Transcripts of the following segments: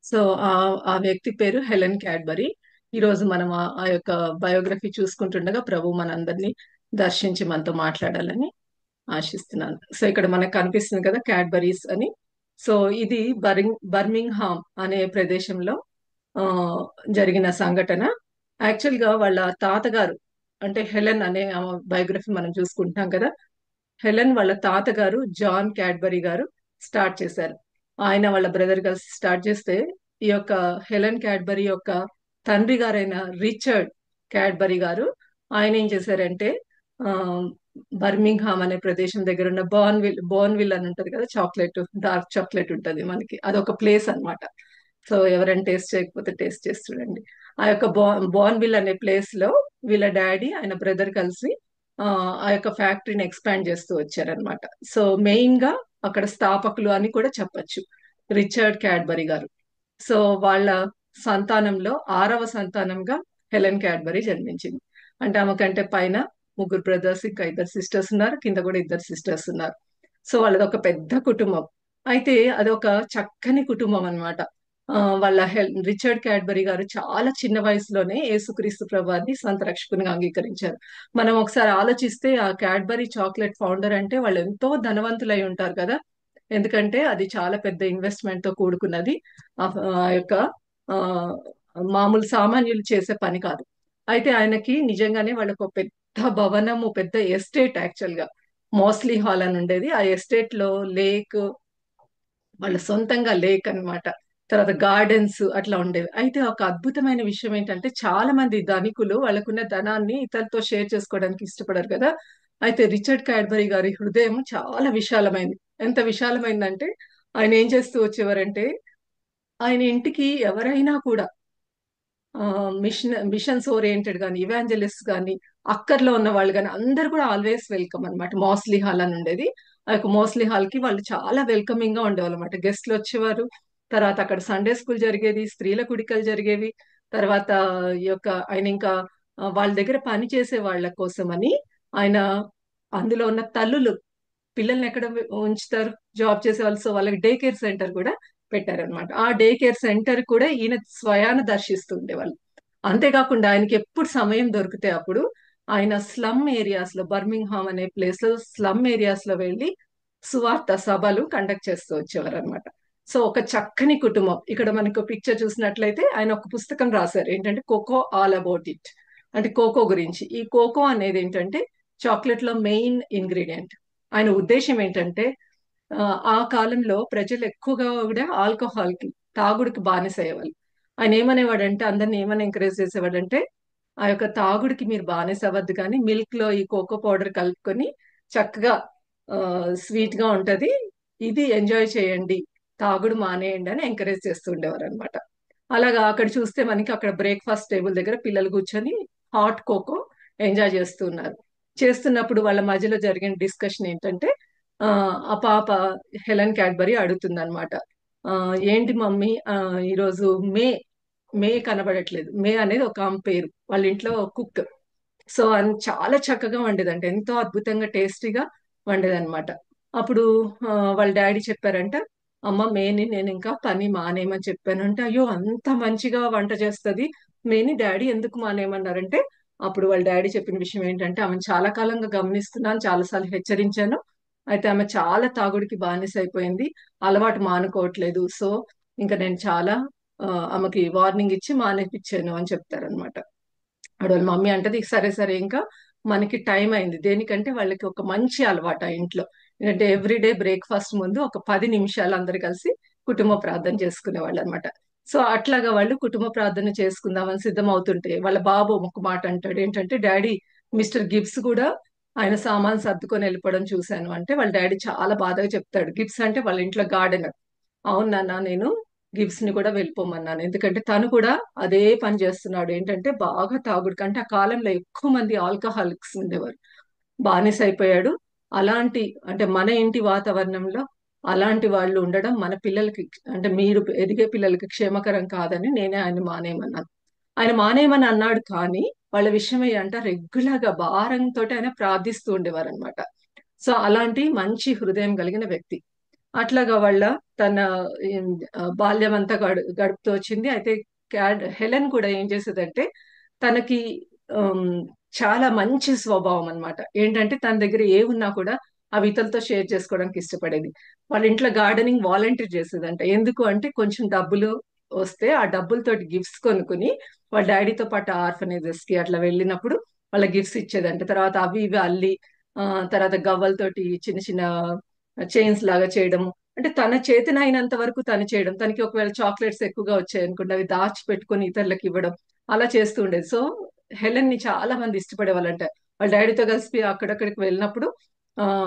So ఆ ఆ వ్యక్తి పేరు హెలెన్ క్యాడ్బరీ. ఈ రోజు మనం ఆ యొక్క బయోగ్రఫీ చూసుకుంటుండగా ప్రభు మనందరినీ దర్శించి మనతో మాట్లాడాలని ఆశిస్తున్నాను. సో ఇక్కడ మనకు కనిపిస్తుంది కదా క్యాడ్బరీస్ అని. సో ఇది బర్మింగ్హామ్ అనే ప్రదేశంలో ఆ జరిగిన సంఘటన. యాక్చువల్ గా వాళ్ళ తాతగారు, అంటే హెలెన్ అనే బయోగ్రఫీ మనం చూసుకుంటున్నాం కదా. హెలెన్ వాళ్ళ తాతగారు జాన్ క్యాడ్బరీ గారు స్టార్ట్ చేశారు. ఆయన వాళ్ళ బ్రదర్ కలిసి స్టార్ట్ చేస్తే ఈ యొక్క హెలెన్ క్యాడ్బరీ యొక్క తండ్రి గారైన రిచర్డ్ క్యాడ్బరీ గారు ఆయన ఏం చేశారంటే ఆ బర్మింగ్హామ్ అనే ప్రదేశం దగ్గర ఉన్న బోర్న్విల్ అని ఉంటది కదా, చాక్లెట్, డార్క్ చాక్లెట్ ఉంటది మనకి, అదొక ప్లేస్ అన్నమాట. సో ఎవరైనా టేస్ట్ చేయకపోతే టేస్ట్ చేసి చూడండి. ఆ యొక్క బోర్న్విల్ అనే ప్లేస్ లో వీళ్ళ డాడీ ఆయన బ్రదర్ కలిసి ఆ ఆ యొక్క ఫ్యాక్టరీని ఎక్స్పాండ్ చేస్తూ వచ్చారనమాట. సో మెయిన్ గా అక్కడ స్థాపకులు అని కూడా చెప్పొచ్చు రిచర్డ్ క్యాడ్బరీ గారు. సో వాళ్ళ సంతానంలో ఆరవ సంతానంగా హెలెన్ క్యాడ్బరీ జన్మించింది. అంటే ఆమె కంటే పైన ముగ్గురు బ్రదర్స్, ఇంకా ఇద్దరు సిస్టర్స్ ఉన్నారు, కింద కూడా ఇద్దరు సిస్టర్స్ ఉన్నారు. సో వాళ్ళది ఒక పెద్ద కుటుంబం. అయితే అది ఒక చక్కని కుటుంబం అన్నమాట. వాళ్ళ రిచర్డ్ క్యాడ్బరీ గారు చాలా చిన్న వయసులోనే యేసుక్రీస్తు ప్రభువాన్ని సొంత రక్షకునిగా అంగీకరించారు. మనం ఒకసారి ఆలోచిస్తే ఆ క్యాడ్బరీ చాక్లెట్ ఫౌండర్ అంటే వాళ్ళు ఎంతో ధనవంతులై ఉంటారు కదా. ఎందుకంటే అది చాలా పెద్ద ఇన్వెస్ట్మెంట్ తో కూడుకున్నది. ఆ యొక్క ఆ మామూలు సామాన్యులు చేసే పని కాదు. అయితే ఆయనకి నిజంగానే వాళ్ళకు ఒక పెద్ద భవనము, పెద్ద ఎస్టేట్, యాక్చువల్ గా మోస్లీ హాల్ అని ఉండేది. ఆ ఎస్టేట్ లో లేక్, వాళ్ళ సొంతంగా లేక్ అన్నమాట. తర్వాత గార్డెన్స్ అట్లా ఉండేవి. అయితే ఒక అద్భుతమైన విషయం ఏంటంటే చాలా మంది ధనికులు వాళ్ళకున్న ధనాన్ని ఇతరులతో షేర్ చేసుకోవడానికి ఇష్టపడరు కదా. అయితే రిచర్డ్ క్యాడ్బరీ గారి హృదయం చాలా విశాలమైంది. ఎంత విశాలమైందంటే ఆయన ఏం చేస్తూ వచ్చేవారంటే ఆయన ఇంటికి ఎవరైనా కూడా మిషన్స్ ఓరియంటెడ్ కానీ, ఇవాంజలిస్ట్ కానీ, అక్కర్లో ఉన్న వాళ్ళు కానీ అందరు కూడా ఆల్వేస్ వెల్కమ్ అన్నమాట. మోస్లీ హాల్ అని ఉండేది. ఆ యొక్క మోస్లీ హాల్ కి వాళ్ళు చాలా వెల్కమింగ్ గా ఉండేవాళ్ళు అనమాట. గెస్ట్లు వచ్చేవారు. తర్వాత అక్కడ సండే స్కూల్ జరిగేది, స్త్రీల కుడికలు జరిగేవి. తర్వాత ఈ యొక్క ఆయన ఇంకా వాళ్ళ దగ్గర పని చేసే వాళ్ళ కోసమని ఆయన అందులో ఉన్న తల్లులు పిల్లల్ని ఎక్కడ ఉంచుతారు, జాబ్ చేసే వాళ్ళు, సో వాళ్ళకి డే కేర్ సెంటర్ కూడా పెట్టారనమాట. ఆ డే కేర్ సెంటర్ కూడా ఈయన స్వయాన దర్శిస్తూ ఉండేవాళ్ళు. అంతేకాకుండా ఆయనకి ఎప్పుడు సమయం దొరికితే అప్పుడు ఆయన స్లమ్ ఏరియాస్ లో, బర్మింగ్హామ్ అనే ప్లేస్ లో స్లమ్ ఏరియాస్ లో వెళ్ళి సువార్త సభలు కండక్ట్ చేస్తూ వచ్చేవారు అనమాట. సో ఒక చక్కని కుటుంబం. ఇక్కడ మనకు పిక్చర్ చూసినట్లయితే ఆయన ఒక పుస్తకం రాశారు, ఏంటంటే కోకో ఆల్ అబౌట్ ఇట్, అంటే కోకో గురించి. ఈ కోకో అనేది ఏంటంటే చాక్లెట్ లో మెయిన్ ఇంగ్రీడియంట్. ఆయన ఉద్దేశం ఏంటంటే ఆ ఆ కాలంలో ప్రజలు ఎక్కువగా కూడా ఆల్కహాల్ కి, తాగుడికి బానిస అయ్యేవాళ్ళు. ఆయన ఏమనేవాడంటే అందరిని ఏమని ఎంకరేజ్ చేసేవాడంటే ఆ యొక్క తాగుడికి మీరు బానిస అవ్వద్దు, కానీ మిల్క్ లో ఈ కోకో పౌడర్ కలుపుకొని చక్కగా స్వీట్ గా ఉంటది, ఇది ఎంజాయ్ చేయండి, తాగుడు మానేయండి అని ఎంకరేజ్ చేస్తూ ఉండేవారు అనమాట. అలాగా అక్కడ చూస్తే మనకి అక్కడ బ్రేక్ఫాస్ట్ టేబుల్ దగ్గర పిల్లలు కూర్చొని హాట్ కోకో ఎంజాయ్ చేస్తున్నారు. చేస్తున్నప్పుడు వాళ్ళ మధ్యలో జరిగిన డిస్కషన్ ఏంటంటే ఆ ఆ పాప హెలెన్ క్యాడ్బరీ అడుగుతుంది అనమాట. ఏంటి మమ్మీ, ఈరోజు మే మే కనబడట్లేదు. మే అనేది ఒక ఆమె పేరు, వాళ్ళ ఇంట్లో కుక్. సో చాలా చక్కగా వండేదంట, ఎంతో అద్భుతంగా టేస్టీగా వండేదన్నమాట. అప్పుడు వాళ్ళ డాడీ చెప్పారంట, అమ్మ మేని నేను ఇంకా పని మానేయమని చెప్పానంటే, అయ్యో అంత మంచిగా వంట చేస్తుంది మేని, డాడీ ఎందుకు మానేయమన్నారంటే, అప్పుడు వాళ్ళ డాడీ చెప్పిన విషయం ఏంటంటే ఆమెను చాలా కాలంగా గమనిస్తున్నాను, చాలాసార్లు హెచ్చరించాను. అయితే ఆమె చాలా తాగుడికి బానిస అయిపోయింది, అలవాటు మానుకోవట్లేదు. సో ఇంకా నేను చాలా ఆమెకి వార్నింగ్ ఇచ్చి మానేపించాను అని చెప్తారనమాట. అప్పుడు వాళ్ళ మమ్మీ అంటది, సరే సరే ఇంకా మనకి టైం అయింది. దేనికంటే వాళ్ళకి ఒక మంచి అలవాటు ఆ ఇంట్లో, ఎందుకంటే ఎవ్రీడే బ్రేక్ఫాస్ట్ ముందు ఒక 10 నిమిషాలు అందరు కలిసి కుటుంబ ప్రార్థన చేసుకునేవాళ్ళు అనమాట. సో అట్లాగా వాళ్ళు కుటుంబ ప్రార్థన చేసుకుందామని సిద్ధం అవుతుంటే వాళ్ళ బాబు ఒక మాట అంటాడు, ఏంటంటే డాడీ మిస్టర్ గిబ్స్ కూడా ఆయన సామాన్ సర్దుకొని వెళ్ళిపోవడం చూశాను అంటే, వాళ్ళ డాడీ చాలా బాధగా చెప్తాడు. గిబ్స్ అంటే వాళ్ళ ఇంట్లో గార్డెనర్. అవును నాన్న, నేను గిబ్స్ ని కూడా వెళ్ళిపోమన్నాను, ఎందుకంటే తను కూడా అదే పని చేస్తున్నాడు. ఏంటంటే బాగా తాగుడు కంటే ఆ కాలంలో ఎక్కువ మంది ఆల్కహాలిక్స్ ఉండేవారు, బానిస అయిపోయాడు. అలాంటి, అంటే మన ఇంటి వాతావరణంలో అలాంటి వాళ్ళు ఉండడం మన పిల్లలకి, అంటే మీరు ఎదిగే పిల్లలకి క్షేమకరం కాదని నేనే ఆయన మానేయమన్నాను. ఆయన మానేయమని అన్నాడు, కానీ వాళ్ళ విషయమై అంట రెగ్యులర్ గా భారంతో ఆయన ప్రార్థిస్తూ ఉండేవారు అనమాట. సో అలాంటి మంచి హృదయం కలిగిన వ్యక్తి. అట్లాగా తన బాల్యం అంతా గడుపుతూ వచ్చింది. అయితే హెలెన్ కూడా ఏం చేసేదంటే తనకి ఆమ్, చాలా మంచి స్వభావం అన్నమాట. ఏంటంటే తన దగ్గర ఏ ఉన్నా కూడా అవి ఇతరులతో షేర్ చేసుకోవడానికి ఇష్టపడేది. వాళ్ళ ఇంట్లో గార్డెనింగ్ వాలంటీర్ చేసేదంట. ఎందుకు అంటే కొంచెం డబ్బులు వస్తే ఆ డబ్బులతోటి గిఫ్ట్స్ కొనుక్కుని వాళ్ళ డాడీతో పాటు ఆర్ఫనైజెస్ కి అట్లా వెళ్ళినప్పుడు వాళ్ళ గిఫ్ట్స్ ఇచ్చేదంట. తర్వాత అవి ఇవి అల్లి ఆ తర్వాత గవ్వలతోటి చిన్న చిన్న చైన్స్ లాగా చేయడం. అంటే తన చేతనైనంత వరకు తను చేయడం. తనకి ఒకవేళ చాక్లెట్స్ ఎక్కువగా వచ్చాయి అనుకోండి, అవి దాచి పెట్టుకొని ఇతరులకు ఇవ్వడం, అలా చేస్తూ ఉండేది. సో హెలెన్ ని చాలా మంది ఇష్టపడే వాళ్ళంట. వాళ్ళ డాడీతో కలిసి అక్కడక్కడికి వెళ్ళినప్పుడు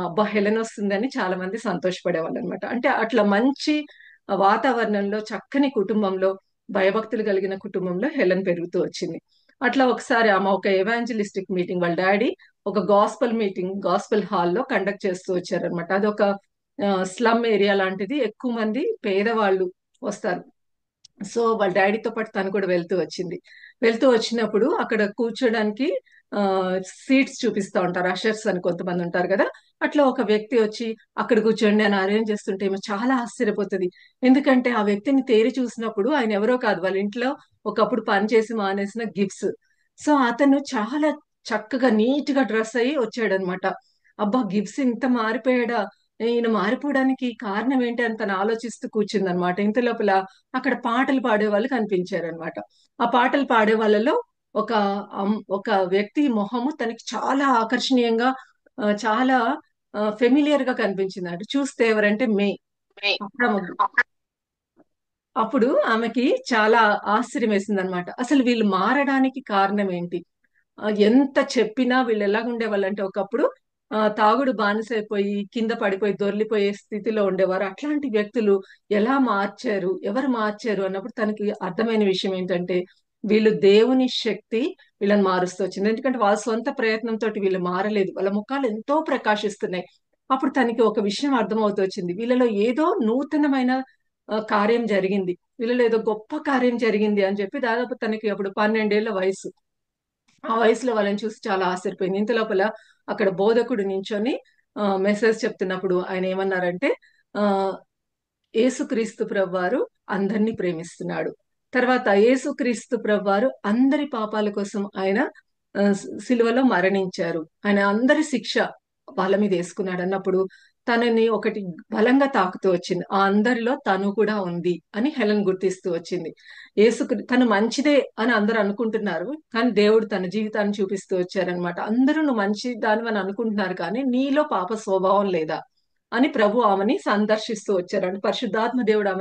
అబ్బా హెలెన్ వస్తుందని చాలా మంది సంతోషపడే వాళ్ళు అనమాట. అంటే అట్లా మంచి వాతావరణంలో చక్కని కుటుంబంలో భయభక్తులు కలిగిన కుటుంబంలో హెలెన్ పెరుగుతూ వచ్చింది. అట్లా ఒకసారి ఆమె ఒక ఎవాంజలిస్టిక్ మీటింగ్, వాళ్ళ డాడీ ఒక గాస్పల్ మీటింగ్ గాస్పల్ హాల్లో కండక్ట్ చేస్తూ వచ్చారనమాట. అది ఒక స్లమ్ ఏరియా లాంటిది, ఎక్కువ మంది పేదవాళ్ళు వస్తారు. సో వాళ్ళ డాడీతో పాటు తను కూడా వెళ్తూ వచ్చింది. వెళ్తూ వచ్చినప్పుడు అక్కడ కూర్చోడానికి ఆ సీట్స్ చూపిస్తా ఉంటారు, అషర్స్ అని కొంతమంది ఉంటారు కదా. అట్లా ఒక వ్యక్తి వచ్చి అక్కడ కూర్చోండి అని అరేంజ్ చేస్తుంటే ఏమో చాలా ఆశ్చర్యపోతుంది. ఎందుకంటే ఆ వ్యక్తిని తేరి చూసినప్పుడు ఆయన ఎవరో కాదు, వాళ్ళ ఇంట్లో ఒకప్పుడు పనిచేసి మానేసిన గిబ్స్. సో అతను చాలా చక్కగా నీట్ గా డ్రెస్ అయ్యి వచ్చాడనమాట. అబ్బా గిబ్స్ ఇంత మారిపోయాడా, ఈయన మారిపోవడానికి కారణం ఏంటి అని తను ఆలోచిస్తూ కూర్చుందనమాట. ఇంత లోపల అక్కడ పాటలు పాడే వాళ్ళు కనిపించారనమాట. ఆ పాటలు పాడే వాళ్ళలో ఒక ఒక వ్యక్తి మొహము తనకి చాలా ఆకర్షణీయంగా చాలా ఫెమిలియర్ గా కనిపించింది. అంటే చూస్తే ఎవరంటే మే. అప్పుడు ఆమెకి చాలా ఆశ్చర్యం వేసింది అనమాట. అసలు వీళ్ళు మారడానికి కారణం ఏంటి? ఎంత చెప్పినా వీళ్ళు ఎలాగుండే వాళ్ళంటే ఒకప్పుడు తాగుడు బానిసైపోయి కింద పడిపోయి దొర్లిపోయే స్థితిలో ఉండేవారు. అట్లాంటి వ్యక్తులు ఎలా మార్చారు, ఎవరు మార్చారు అన్నప్పుడు తనకి అర్థమైన విషయం ఏంటంటే వీళ్ళు దేవుని శక్తి వీళ్ళని మారుస్తూ వచ్చింది. ఎందుకంటే వాళ్ళ సొంత ప్రయత్నంతో వీళ్ళు మారలేదు, వాళ్ళ ముఖాలు ఎంతో ప్రకాశిస్తున్నాయి. అప్పుడు తనకి ఒక విషయం అర్థమవుతూ వచ్చింది, వీళ్ళలో ఏదో నూతనమైన కార్యం జరిగింది, వీళ్ళలో ఏదో గొప్ప కార్యం జరిగింది అని చెప్పి. దాదాపు తనకి అప్పుడు 12 ఏళ్ల వయసు. ఆ వయసులో వాళ్ళని చూసి చాలా ఆశ్చర్యపోయింది. ఇంత లోపల అక్కడ బోధకుడు నించొని మెసేజ్ చెప్తున్నప్పుడు ఆయన ఏమన్నారంటే ఆ యేసుక్రీస్తు ప్రభువారు అందరినీ ప్రేమిస్తున్నాడు. తర్వాత యేసుక్రీస్తు ప్రభువారు అందరి పాపాల కోసం ఆయన సిలువలో మరణించారు. ఆయన అందరి శిక్ష వాళ్ళ మీద వేసుకున్నాడు అన్నప్పుడు తనని ఒకటి బలంగా తాకుతూ వచ్చింది. ఆ అందరిలో తను కూడా ఉంది అని హెలెన్ గుర్తిస్తూ వచ్చింది. తను మంచిదే అని అందరూ అనుకుంటున్నారు, కానీ దేవుడు తన జీవితాన్ని చూపిస్తూ వచ్చారనమాట. అందరూ నువ్వు మంచి దానివని అనుకుంటున్నారు, కానీ నీలో పాప స్వభావం లేదా అని ప్రభు ఆమెని సందర్శిస్తూ వచ్చారండి. పరిశుద్ధాత్మ దేవుడు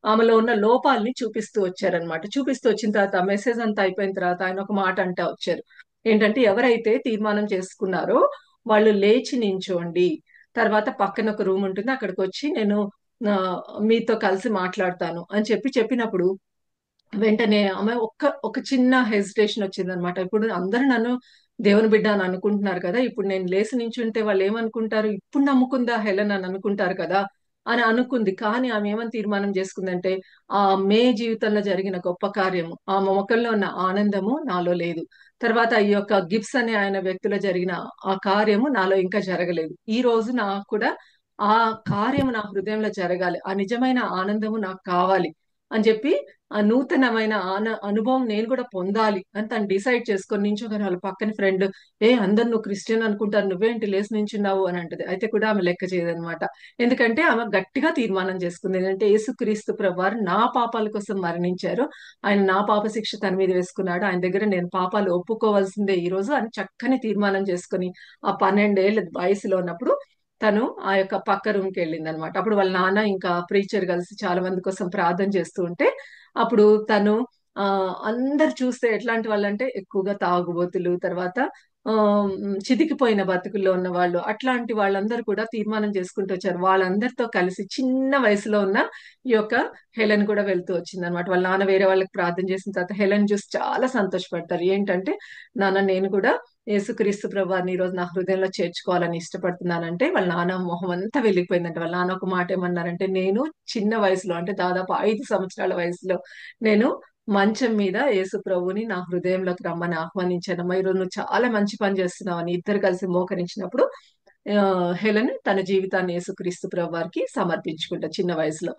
ఆమెలో ఉన్న లోపాలని చూపిస్తూ వచ్చారనమాట. చూపిస్తూ వచ్చిన తర్వాత ఆ మెసేజ్ అంతా అయిపోయిన తర్వాత ఆయన ఒక మాట అంటా వచ్చారు. ఏంటంటే ఎవరైతే తీర్మానం చేసుకున్నారో వాళ్ళు లేచి నించోండి, తర్వాత పక్కన ఒక రూమ్ ఉంటుంది అక్కడికి వచ్చి నేను ఆ, మీతో కలిసి మాట్లాడతాను అని చెప్పినప్పుడు వెంటనే ఆమె ఒక చిన్న హెసిటేషన్ వచ్చిందనమాట. ఇప్పుడు అందరూ నన్ను దేవుని బిడ్డ అని అనుకుంటున్నారు కదా, ఇప్పుడు నేను లేచి నించుంటే వాళ్ళు ఏమనుకుంటారు, ఇప్పుడు నమ్ముకుందా హెలెన్ అని అనుకుంటారు కదా అని అనుకుంది. కానీ ఆమె ఏమని తీర్మానం చేసుకుందంటే ఆ మే జీవితంలో జరిగిన గొప్ప కార్యము, ఆమె ముఖంలో ఉన్న ఆనందము నాలో లేదు. తర్వాత ఈ యొక్క గిబ్స్ అనే ఆయన వ్యక్తిలో జరిగిన ఆ కార్యము నాలో ఇంకా జరగలేదు. ఈ రోజు నాకు కూడా ఆ కార్యము నా హృదయంలో జరగాలి, ఆ నిజమైన ఆనందము నాకు కావాలి అని చెప్పి ఆ నూతనమైన అనుభవం నేను కూడా పొందాలి అని తను డిసైడ్ చేసుకొని నించోగానే వాళ్ళ పక్కన ఫ్రెండ్ అందరు నువ్వు క్రిస్టియన్ అనుకుంటారు, నువ్వేంటి లేసి నించున్నావు అని అంటది. అయితే కూడా ఆమె లెక్క చేయదనమాట. ఎందుకంటే ఆమె గట్టిగా తీర్మానం చేసుకుంది ఏంటంటే యేసుక్రీస్తు ప్రభువారు నా పాపాల కోసం మరణించారు, ఆయన నా పాప శిక్ష తన మీద వేసుకున్నాడు, ఆయన దగ్గర నేను పాపాలు ఒప్పుకోవాల్సిందే ఈ రోజు అని చక్కని తీర్మానం చేసుకుని ఆ 12 ఏళ్ల వయసులో ఉన్నప్పుడు తను ఆ యొక్క పక్క రూమ్ కి వెళ్ళింది అనమాట. అప్పుడు వాళ్ళ నాన్న ఇంకా ప్రీచర్ కలిసి చాలా మంది కోసం ప్రార్థన చేస్తూ ఉంటే అప్పుడు తను ఆ అందరు చూస్తే ఎట్లాంటి వాళ్ళంటే ఎక్కువగా తాగుబోతులు, తర్వాత ఆ చితికిపోయిన బతుకుల్లో ఉన్న వాళ్ళు, అట్లాంటి వాళ్ళందరూ కూడా తీర్మానం చేసుకుంటూ వచ్చారు. వాళ్ళందరితో కలిసి చిన్న వయసులో ఉన్న ఈ యొక్క హెలెన్ కూడా వెళ్తూ వచ్చింది అనమాట. వాళ్ళ నాన్న వేరే వాళ్ళకి ప్రార్థన చేసిన తర్వాత హెలెన్ చూసి చాలా సంతోషపడతారు. ఏంటంటే నాన్న నేను కూడా యేసుక్రీస్తు ప్రభువారిని ఈ రోజు నా హృదయంలో చేర్చుకోవాలని ఇష్టపడుతున్నానంటే వాళ్ళ నాన్న మొహం అంతా వెళ్ళిపోయిందంటే. వాళ్ళ నాన్న ఒక మాట ఏమన్నారంటే నేను చిన్న వయసులో అంటే దాదాపు 5 సంవత్సరాల వయసులో నేను మంచం మీద యేసు ప్రభుని నా హృదయంలోకి రమ్మని ఆహ్వానించానమ్మా, ఈరోజు నువ్వు చాలా మంచి పని చేస్తున్నావు అని ఇద్దరు కలిసి మోకరించినప్పుడు హెలెన్ తన జీవితాన్ని యేసుక్రీస్తు ప్రభు వారికి సమర్పించుకుంటా చిన్న వయసులో.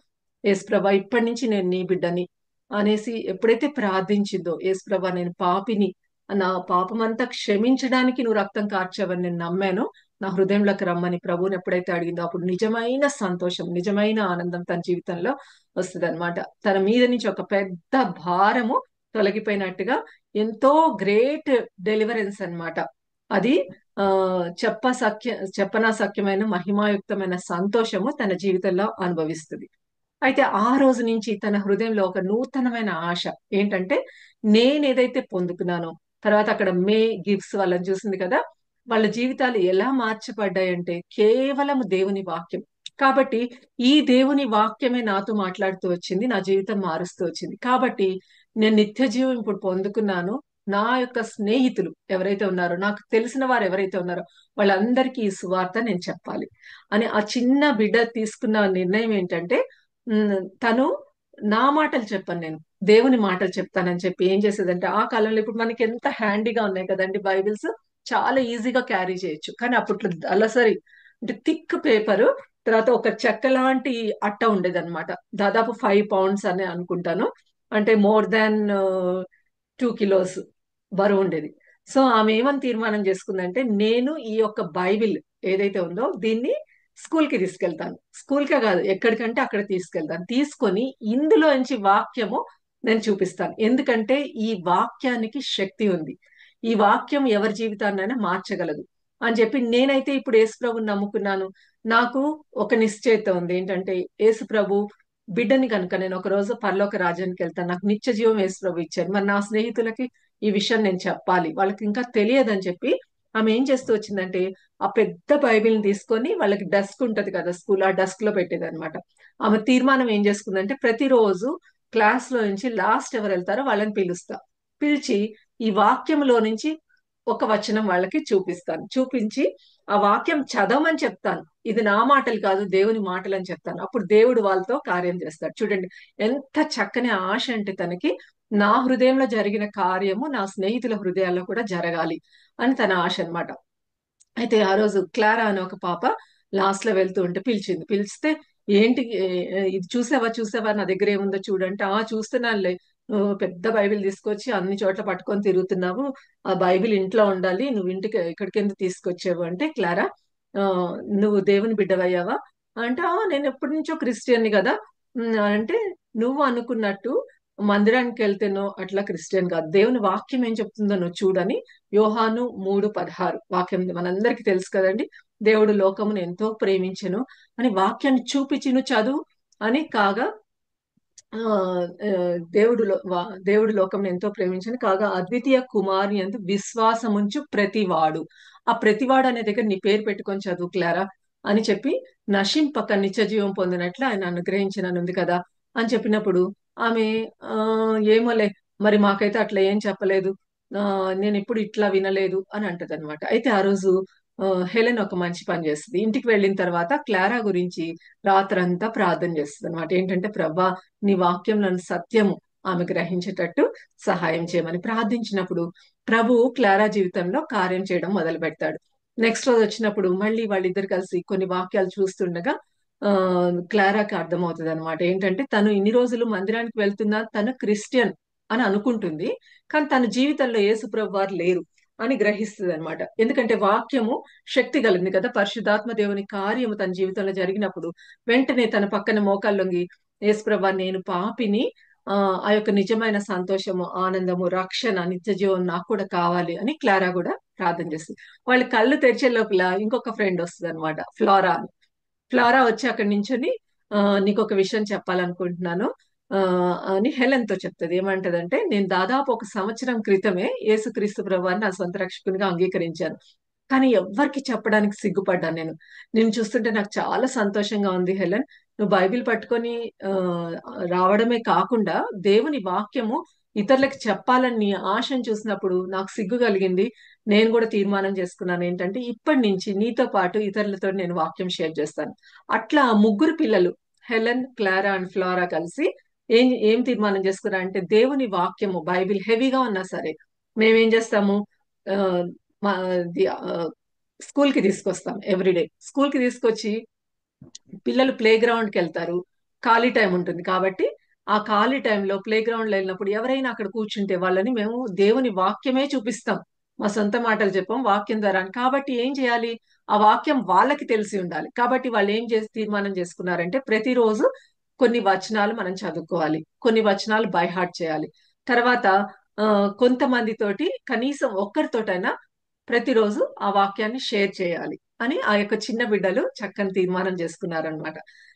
యేసు ప్రభా, ఇప్పటి నుంచి నేను నీ బిడ్డని అనేసి ఎప్పుడైతే ప్రార్థించిందో, యేసు ప్రభా నేను పాపిని, నా పాపమంతా క్షమించడానికి నువ్వు రక్తం కార్చావని నేను నమ్మాను, నా హృదయంలోకి రమ్మని ప్రభువుని ఎప్పుడైతే అడిగిందో, అప్పుడు నిజమైన సంతోషం, నిజమైన ఆనందం తన జీవితంలో వస్తుంది అనమాట. తన మీద నుంచి ఒక పెద్ద భారము తొలగిపోయినట్టుగా, ఎంతో గ్రేట్ డెలివరెన్స్ అన్నమాట అది. ఆ చెప్పనా సఖ్యమైన మహిమాయుక్తమైన సంతోషము తన జీవితంలో అనుభవిస్తుంది. అయితే ఆ రోజు నుంచి తన హృదయంలో ఒక నూతనమైన ఆశ ఏంటంటే, నేనేదైతే పొందుకున్నానో, తర్వాత అక్కడ మే గిబ్స్ వాళ్ళని చూసింది కదా, వాళ్ళ జీవితాలు ఎలా మార్చబడ్డాయంటే కేవలం దేవుని వాక్యం. కాబట్టి ఈ దేవుని వాక్యమే నాతో మాట్లాడుతూ వచ్చింది, నా జీవితం మారుస్తూ వచ్చింది. కాబట్టి నేను నిత్య జీవం ఇప్పుడు పొందుకున్నాను. నా యొక్క స్నేహితులు ఎవరైతే ఉన్నారో, నాకు తెలిసిన వారు ఎవరైతే ఉన్నారో, వాళ్ళందరికీ ఈ సువార్త నేను చెప్పాలి అని ఆ చిన్న బిడ్డ తీసుకున్న నిర్ణయం ఏంటంటే, తను నా మాటలు చెప్పను, నేను దేవుని మాటలు చెప్తానని చెప్పి ఏం చేసేదంటే, ఆ కాలంలో ఇప్పుడు మనకి ఎంత హ్యాండీగా ఉన్నాయి కదండి బైబిల్స్, చాలా ఈజీగా క్యారీ చేయొచ్చు. కానీ అప్పట్లో దళసరి అంటే థిక్ పేపరు, తర్వాత ఒక చెక్క లాంటి అట్ట ఉండేదన్నమాట. దాదాపు 5 పౌండ్స్ అని అనుకుంటాను, అంటే మోర్ దాన్ 2 కిలోస్ బరువు ఉండేది. సో ఆమె ఏమని తీర్మానం చేసుకుందంటే, నేను ఈ యొక్క బైబిల్ ఏదైతే ఉందో దీన్ని స్కూల్ కి తీసుకెళ్తాను, స్కూల్ కే కాదు ఎక్కడికంటే అక్కడ తీసుకెళ్తాను, తీసుకొని ఇందులోంచి వాక్యము నేను చూపిస్తాను, ఎందుకంటే ఈ వాక్యానికి శక్తి ఉంది, ఈ వాక్యం ఎవరి జీవితాన్నైనా మార్చగలదు అని చెప్పి. నేనైతే ఇప్పుడు యేసు ప్రభుని నమ్ముకున్నాను. నాకు ఒక నిశ్చయిత ఉంది ఏంటంటే, యేసు ప్రభు బిడ్డని కనుక నేను ఒక రోజు పరలోక రాజ్యానికి వెళ్తాను, నాకు నిత్య జీవం యేసు ప్రభు ఇచ్చారు, మరి నా స్నేహితులకి ఈ విషయం నేను చెప్పాలి, వాళ్ళకి ఇంకా తెలియదని చెప్పి ఆమె ఏం చేస్తూ వచ్చిందంటే, ఆ పెద్ద బైబిల్ని తీసుకొని, వాళ్ళకి డెస్క్ ఉంటది కదా స్కూల్, ఆ డెస్క్ లో పెట్టేది అనమాట. ఆమె తీర్మానం ఏం చేసుకుందంటే, ప్రతిరోజు క్లాస్ లో నుంచి లాస్ట్ ఎవరు వెళ్తారో వాళ్ళని పిలుస్తా, పిలిచి ఈ వాక్యంలో నుంచి ఒక వచనం వాళ్ళకి చూపిస్తాను, చూపించి ఆ వాక్యం చదవమని చెప్తాను, ఇది నా మాటలు కాదు దేవుని మాటలు అని చెప్తాను. అప్పుడు దేవుడు వాళ్ళతో కార్యం చేస్తాడు. చూడండి ఎంత చక్కని ఆశ అంటే తనకి, నా హృదయంలో జరిగిన కార్యము నా స్నేహితుల హృదయాల్లో కూడా జరగాలి అని తన ఆశ అన్నమాట. అయితే ఆ రోజు క్లారా అనే ఒక పాప లాస్ట్ లో వెళ్తూ ఉంటే పిలిచింది, పిలిస్తే ఏంటి ఇది చూసావా చూసావా నా దగ్గర ఏముందో చూడంటే, ఆ చూస్తున్నానులే, నువ్వు పెద్ద బైబిల్ తీసుకొచ్చి అన్ని చోట్ల పట్టుకొని తిరుగుతున్నావు, ఆ బైబిల్ ఇంట్లో ఉండాలి, నువ్వు ఇంటికి ఇక్కడికి ఎందుకు తీసుకొచ్చావు అంటే, క్లారా ఆ నువ్వు దేవుని బిడ్డవయ్యావా అంటే, నేను ఎప్పటి నుంచో క్రిస్టియన్ని కదా. అంటే నువ్వు అనుకున్నట్టు మందిరానికి వెళ్తేనో అట్లా క్రిస్టియన్ కాదు, దేవుని వాక్యం ఏం చెప్తుందో నువ్వు చూడని. యోహాను 3:16 వాక్యం మనందరికీ తెలుసు కదండి, దేవుడు లోకమును ఎంతో ప్రేమించెను అని వాక్యాన్ని చూపించి నువ్వు చదువు అని కాగా, ఆ ఆ, దేవుడు లోకం ఎంతో ప్రేమించను కాగా అద్వితీయ కుమారుని యందు విశ్వాసముంచు ప్రతివాడు, ఆ ప్రతివాడు అనే దగ్గర నీ పేరు పెట్టుకొని చదువుకులారా అని చెప్పి, నశింపక నిత్య జీవం పొందినట్లు ఆయన అనుగ్రహించినని ఉంది కదా అని చెప్పినప్పుడు, ఆమె ఆ ఏమోలే, మరి మాకైతే అట్లా ఏం చెప్పలేదు, నేను ఎప్పుడు ఇట్లా వినలేదు అని అంటది అనమాట. అయితే ఆ రోజు హెలెన్ ఒక మంచి పని చేస్తుంది. ఇంటికి వెళ్ళిన తర్వాత క్లారా గురించి రాత్రంతా ప్రార్థన చేస్తుంది అనమాట. ఏంటంటే, ప్రభా నీ వాక్యంలోని సత్యము ఆమె గ్రహించేటట్టు సహాయం చేయమని ప్రార్థించినప్పుడు, ప్రభు క్లారా జీవితంలో కార్యం చేయడం మొదలు పెడతాడు. నెక్స్ట్ రోజు వచ్చినప్పుడు మళ్ళీ వాళ్ళిద్దరు కలిసి కొన్ని వాక్యాలు చూస్తుండగా, ఆ క్లారాకి అర్థమవుతుంది అనమాట. ఏంటంటే, తను ఇన్ని రోజులు మందిరానికి వెళ్తున్నా, తను క్రిస్టియన్ అని అనుకుంటుంది, కానీ తన జీవితంలో యేసు ప్రభు వారు లేరు అని గ్రహిస్తుంది అనమాట. ఎందుకంటే వాక్యము శక్తి కలిగింది కదా, పరిశుద్ధాత్మ దేవుని కార్యము తన జీవితంలో జరిగినప్పుడు వెంటనే తన పక్కన మోకాళ్ళొంగి, యేసుప్రభా నేను పాపిని, ఆ యొక్క నిజమైన సంతోషము, ఆనందము, రక్షణ, నిత్య జీవం నాకు కూడా కావాలి అని క్లారా కూడా ప్రార్థన చేస్తుంది. వాళ్ళు కళ్ళు తెరిచే లోపల ఇంకొక ఫ్రెండ్ వస్తుంది అనమాట, ఫ్లోరా అని. ఫ్లోరా వచ్చి అక్కడి నించొని, నీకు ఒక విషయం చెప్పాలనుకుంటున్నాను ఆ అని హెలెన్ తో చెప్తుంది. ఏమంటదంటే, నేను దాదాపు 1 సంవత్సరం క్రితమే యేసుక్రీస్తు ప్రభువారిని నా సొంత రక్షకునిగా అంగీకరించాను, కానీ ఎవ్వరికి చెప్పడానికి సిగ్గుపడ్డాను నేను. నేను చూస్తుంటే నాకు చాలా సంతోషంగా ఉంది హెలెన్, నువ్వు బైబిల్ పట్టుకొని ఆ రావడమే కాకుండా దేవుని వాక్యము ఇతరులకు చెప్పాలని నీ ఆశను చూసినప్పుడు నాకు సిగ్గు కలిగింది. నేను కూడా తీర్మానం చేసుకున్నాను ఏంటంటే, ఇప్పటి నుంచి నీతో పాటు ఇతరులతో నేను వాక్యం షేర్ చేస్తాను. అట్లా ఆ ముగ్గురు పిల్లలు, హెలెన్, క్లారా అండ్ ఫ్లోరా కలిసి ఏం ఏం తీర్మానం చేసుకున్నారు అంటే, దేవుని వాక్యము బైబిల్ హెవీగా ఉన్నా సరే మేమేం చేస్తాము, ఆ, మా- ది- ఆ, స్కూల్ కి తీసుకొస్తాం ఎవ్రీడే. స్కూల్ కి తీసుకొచ్చి పిల్లలు ప్లే గ్రౌండ్ కి వెళ్తారు. ఖాళీ టైం ఉంటుంది కాబట్టి ఆ ఖాళీ టైంలో ప్లే గ్రౌండ్ లో వెళ్ళినప్పుడు ఎవరైనా అక్కడ కూర్చుంటే వాళ్ళని మేము దేవుని వాక్యమే చూపిస్తాం. మా సొంత మాటలు చెప్పాం, వాక్యం ద్వారా. కాబట్టి ఏం చేయాలి? ఆ వాక్యం వాళ్ళకి తెలిసి ఉండాలి. కాబట్టి వాళ్ళు ఏం చేసి తీర్మానం చేసుకున్నారంటే ప్రతిరోజు కొన్ని వచనాలు మనం చదువుకోవాలి, కొన్ని వచనాలు బై హార్ట్ చేయాలి. తర్వాత ఆ, కొంతమందితోటి కనీసం ఒక్కరితోటైనా ప్రతిరోజు ఆ వాక్యాన్ని షేర్ చేయాలి అని ఆ యొక్క చిన్న బిడ్డలు చక్కని తీర్మానం చేసుకున్నారనమాట.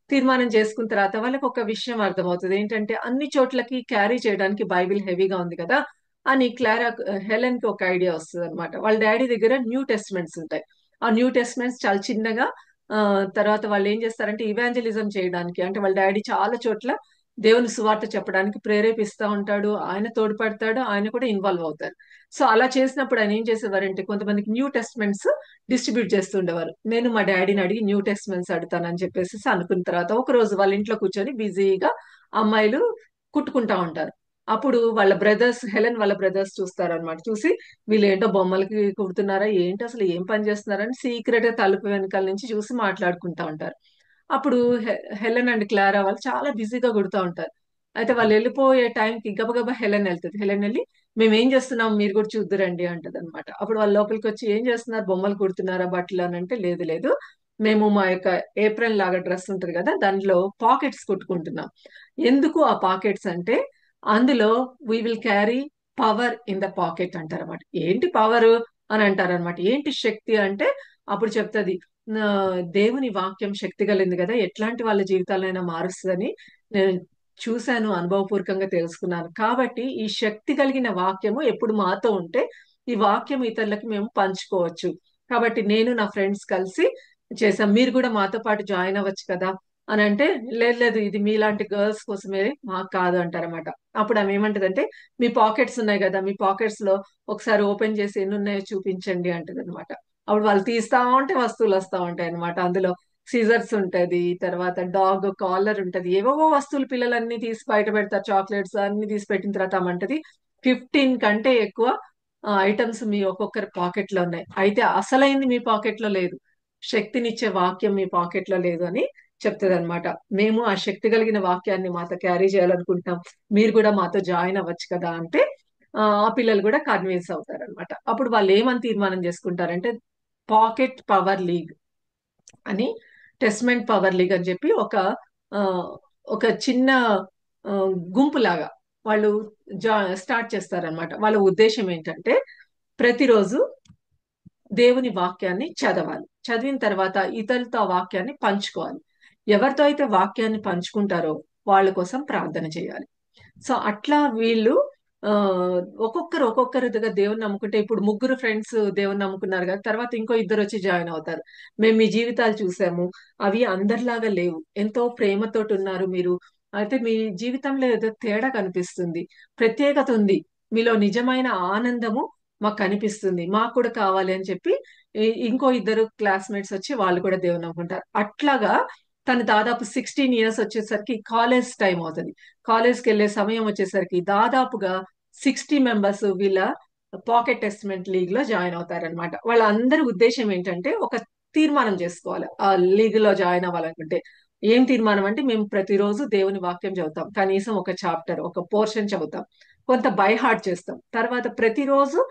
తీర్మానం చేసుకున్న తర్వాత వాళ్ళకి ఒక విషయం అర్థమవుతుంది. ఏంటంటే అన్ని చోట్లకి క్యారీ చేయడానికి బైబిల్ హెవీగా ఉంది కదా అని హెలెన్ కి ఒక ఐడియా వస్తుంది అనమాట. వాళ్ళ డాడీ దగ్గర న్యూ టెస్ట్మెంట్స్ ఉంటాయి. ఆ న్యూ టెస్ట్మెంట్స్ చాలా చిన్నగా, ఆ తర్వాత వాళ్ళు ఏం చేస్తారంటే ఇవాంజలిజం చేయడానికి, అంటే వాళ్ళ డాడీ చాలా చోట్ల దేవుని సువార్త చెప్పడానికి ప్రేరేపిస్తా ఉంటాడు, ఆయన తోడ్పడతాడు, ఆయన కూడా ఇన్వాల్వ్ అవుతారు. సో అలా చేసినప్పుడు ఆయన ఏం చేసేవారంటే కొంతమందికి న్యూ టెస్ట్మెంట్స్ డిస్ట్రిబ్యూట్ చేస్తుండేవారు. నేను మా డాడీని అడిగి న్యూ టెస్ట్మెంట్స్ అడుగుతానని చెప్పేసి అనుకున్న తర్వాత ఒక రోజు వాళ్ళ ఇంట్లో కూర్చొని బిజీగా అమ్మాయిలు కుట్టుకుంటా ఉంటారు. అప్పుడు వాళ్ళ బ్రదర్స్, హెలెన్ వాళ్ళ బ్రదర్స్ చూస్తారు అనమాట. చూసి వీళ్ళు ఏంటో బొమ్మలకి కుడుతున్నారా ఏంటి, అసలు ఏం పని చేస్తున్నారని సీక్రెట్ గా తలుపు వెనకాల నుంచి చూసి మాట్లాడుకుంటా ఉంటారు. అప్పుడు హెలెన్ అండ్ క్లారా వాళ్ళు చాలా బిజీగా కుడుతూ ఉంటారు. అయితే వాళ్ళు వెళ్ళిపోయే టైంకి గబగబా హెలెన్ వెళ్తుంది. హెలెన్ వెళ్ళి మేము ఏం చేస్తున్నాం మీరు కూడా చూద్దురండి అంటది అనమాట. అప్పుడు వాళ్ళ లోపలికి వచ్చి ఏం చేస్తున్నారు, బొమ్మలు కుడుతున్నారా బట్టలు అని అంటే లేదు లేదు, మేము మా యొక్క ఏప్రిల్ లాగా డ్రెస్ ఉంటుంది కదా దాంట్లో పాకెట్స్ కుట్టుకుంటున్నాం. ఎందుకు ఆ పాకెట్స్ అంటే అందులో we will carry power in the pocket అంటారన్నమాట. ఏంటి పవర్ అని అంటారనమాట. ఏంటి శక్తి అంటే అప్పుడు చెప్తుంది, "నా దేవుని వాక్యం శక్తి కలిగింది కదా, ఎట్లాంటి వాళ్ళ జీవితాలైనా మారుస్తుందని నేను చూశాను, అనుభవపూర్వకంగా తెలుసుకున్నాను. కాబట్టి ఈ శక్తి కలిగిన వాక్యము ఎప్పుడు మాతో ఉంటే ఈ వాక్యం ఇతరులకి మేము పంచుకోవచ్చు. కాబట్టి నేను నా ఫ్రెండ్స్ కలిసి చేసాం, మీరు కూడా మాతో పాటు జాయిన్ అవ్వచ్చు కదా అని అంటే లేదు లేదు ఇది మీలాంటి గర్ల్స్ కోసమే, మాకు కాదు అంటారన్నమాట. అప్పుడు ఆమె ఏమంటదంటే మీ పాకెట్స్ ఉన్నాయి కదా, మీ పాకెట్స్ లో ఒకసారి ఓపెన్ చేసి ఎన్ని ఉన్నాయో చూపించండి అంటది అనమాట. అప్పుడు వాళ్ళు తీస్తా ఉంటే వస్తువులు వస్తా ఉంటాయి అనమాట. అందులో సీజర్స్ ఉంటది, తర్వాత డాగ్ కాలర్ ఉంటది, ఏవేవో వస్తువులు పిల్లలన్నీ తీసి బయట పెడతారు, చాక్లెట్స్ అన్ని తీసి పెట్టిన తర్వాత అమ్మంటది 15 కంటే ఎక్కువ ఐటమ్స్ మీ ఒక్కొక్కరి పాకెట్ లో ఉన్నాయి, అయితే అసలైంది మీ పాకెట్ లో లేదు, శక్తినిచ్చే వాక్యం మీ పాకెట్ లో లేదు అని చెప్తుంది అనమాట. మేము ఆ శక్తి కలిగిన వాక్యాన్ని మాతో క్యారీ చేయాలనుకుంటున్నాం, మీరు కూడా మాతో జాయిన్ అవ్వచ్చు కదా అంటే ఆ పిల్లలు కూడా కన్విన్స్ అవుతారు అనమాట. అప్పుడు వాళ్ళు ఏమని తీర్మానం చేసుకుంటారంటే పాకెట్ పవర్ లీగ్ అని, టెస్ట్మెంట్ పవర్ లీగ్ అని చెప్పి ఆ, ఒక చిన్న ఆ, గుంపులాగా వాళ్ళు స్టార్ట్ చేస్తారనమాట. వాళ్ళ ఉద్దేశం ఏంటంటే ప్రతిరోజు దేవుని వాక్యాన్ని చదవాలి, చదివిన తర్వాత ఇతరులతో ఆ వాక్యాన్ని పంచుకోవాలి. ఎవరితో అయితే వాక్యాన్ని పంచుకుంటారో వాళ్ళ కోసం ప్రార్థన చేయాలి. సో అట్లా వీళ్ళు ఆ ఒక్కొక్కరుగా దేవుని నమ్ముకుంటే, ఇప్పుడు ముగ్గురు ఫ్రెండ్స్ దేవుని నమ్ముకున్నారు కదా, తర్వాత ఇంకో ఇద్దరు వచ్చి జాయిన్ అవుతారు. మేము మీ జీవితాలు చూసాము, అవి అందరిలాగా లేవు, ఎంతో ప్రేమతోటి ఉన్నారు మీరు, అయితే మీ జీవితంలో ఏదో తేడా కనిపిస్తుంది, ప్రత్యేకత ఉంది, మీలో నిజమైన ఆనందము మాకు కనిపిస్తుంది, మాకు కూడా కావాలి అని చెప్పి ఇంకో ఇద్దరు క్లాస్మేట్స్ వచ్చి వాళ్ళు కూడా దేవుని నమ్ముకుంటారు. అట్లాగా తను దాదాపు 16 ఇయర్స్ వచ్చేసరికి కాలేజ్ టైం అవుతుంది. కాలేజ్కి వెళ్ళే సమయం వచ్చేసరికి దాదాపుగా 60 మెంబర్స్ వీళ్ళ పాకెట్ టెస్ట్మెంట్ లీగ్ లో జాయిన్ అవుతారనమాట. వాళ్ళందరి ఉద్దేశం ఏంటంటే ఒక తీర్మానం చేసుకోవాలి ఆ లీగ్ లో జాయిన్ అవ్వాలనుకుంటే. ఏం తీర్మానం అంటే మేము ప్రతిరోజు దేవుని వాక్యం చదువుతాం, కనీసం ఒక చాప్టర్ ఒక పోర్షన్ చదువుతాం, కొంత బై హార్ట్ చేస్తాం, తర్వాత ప్రతిరోజు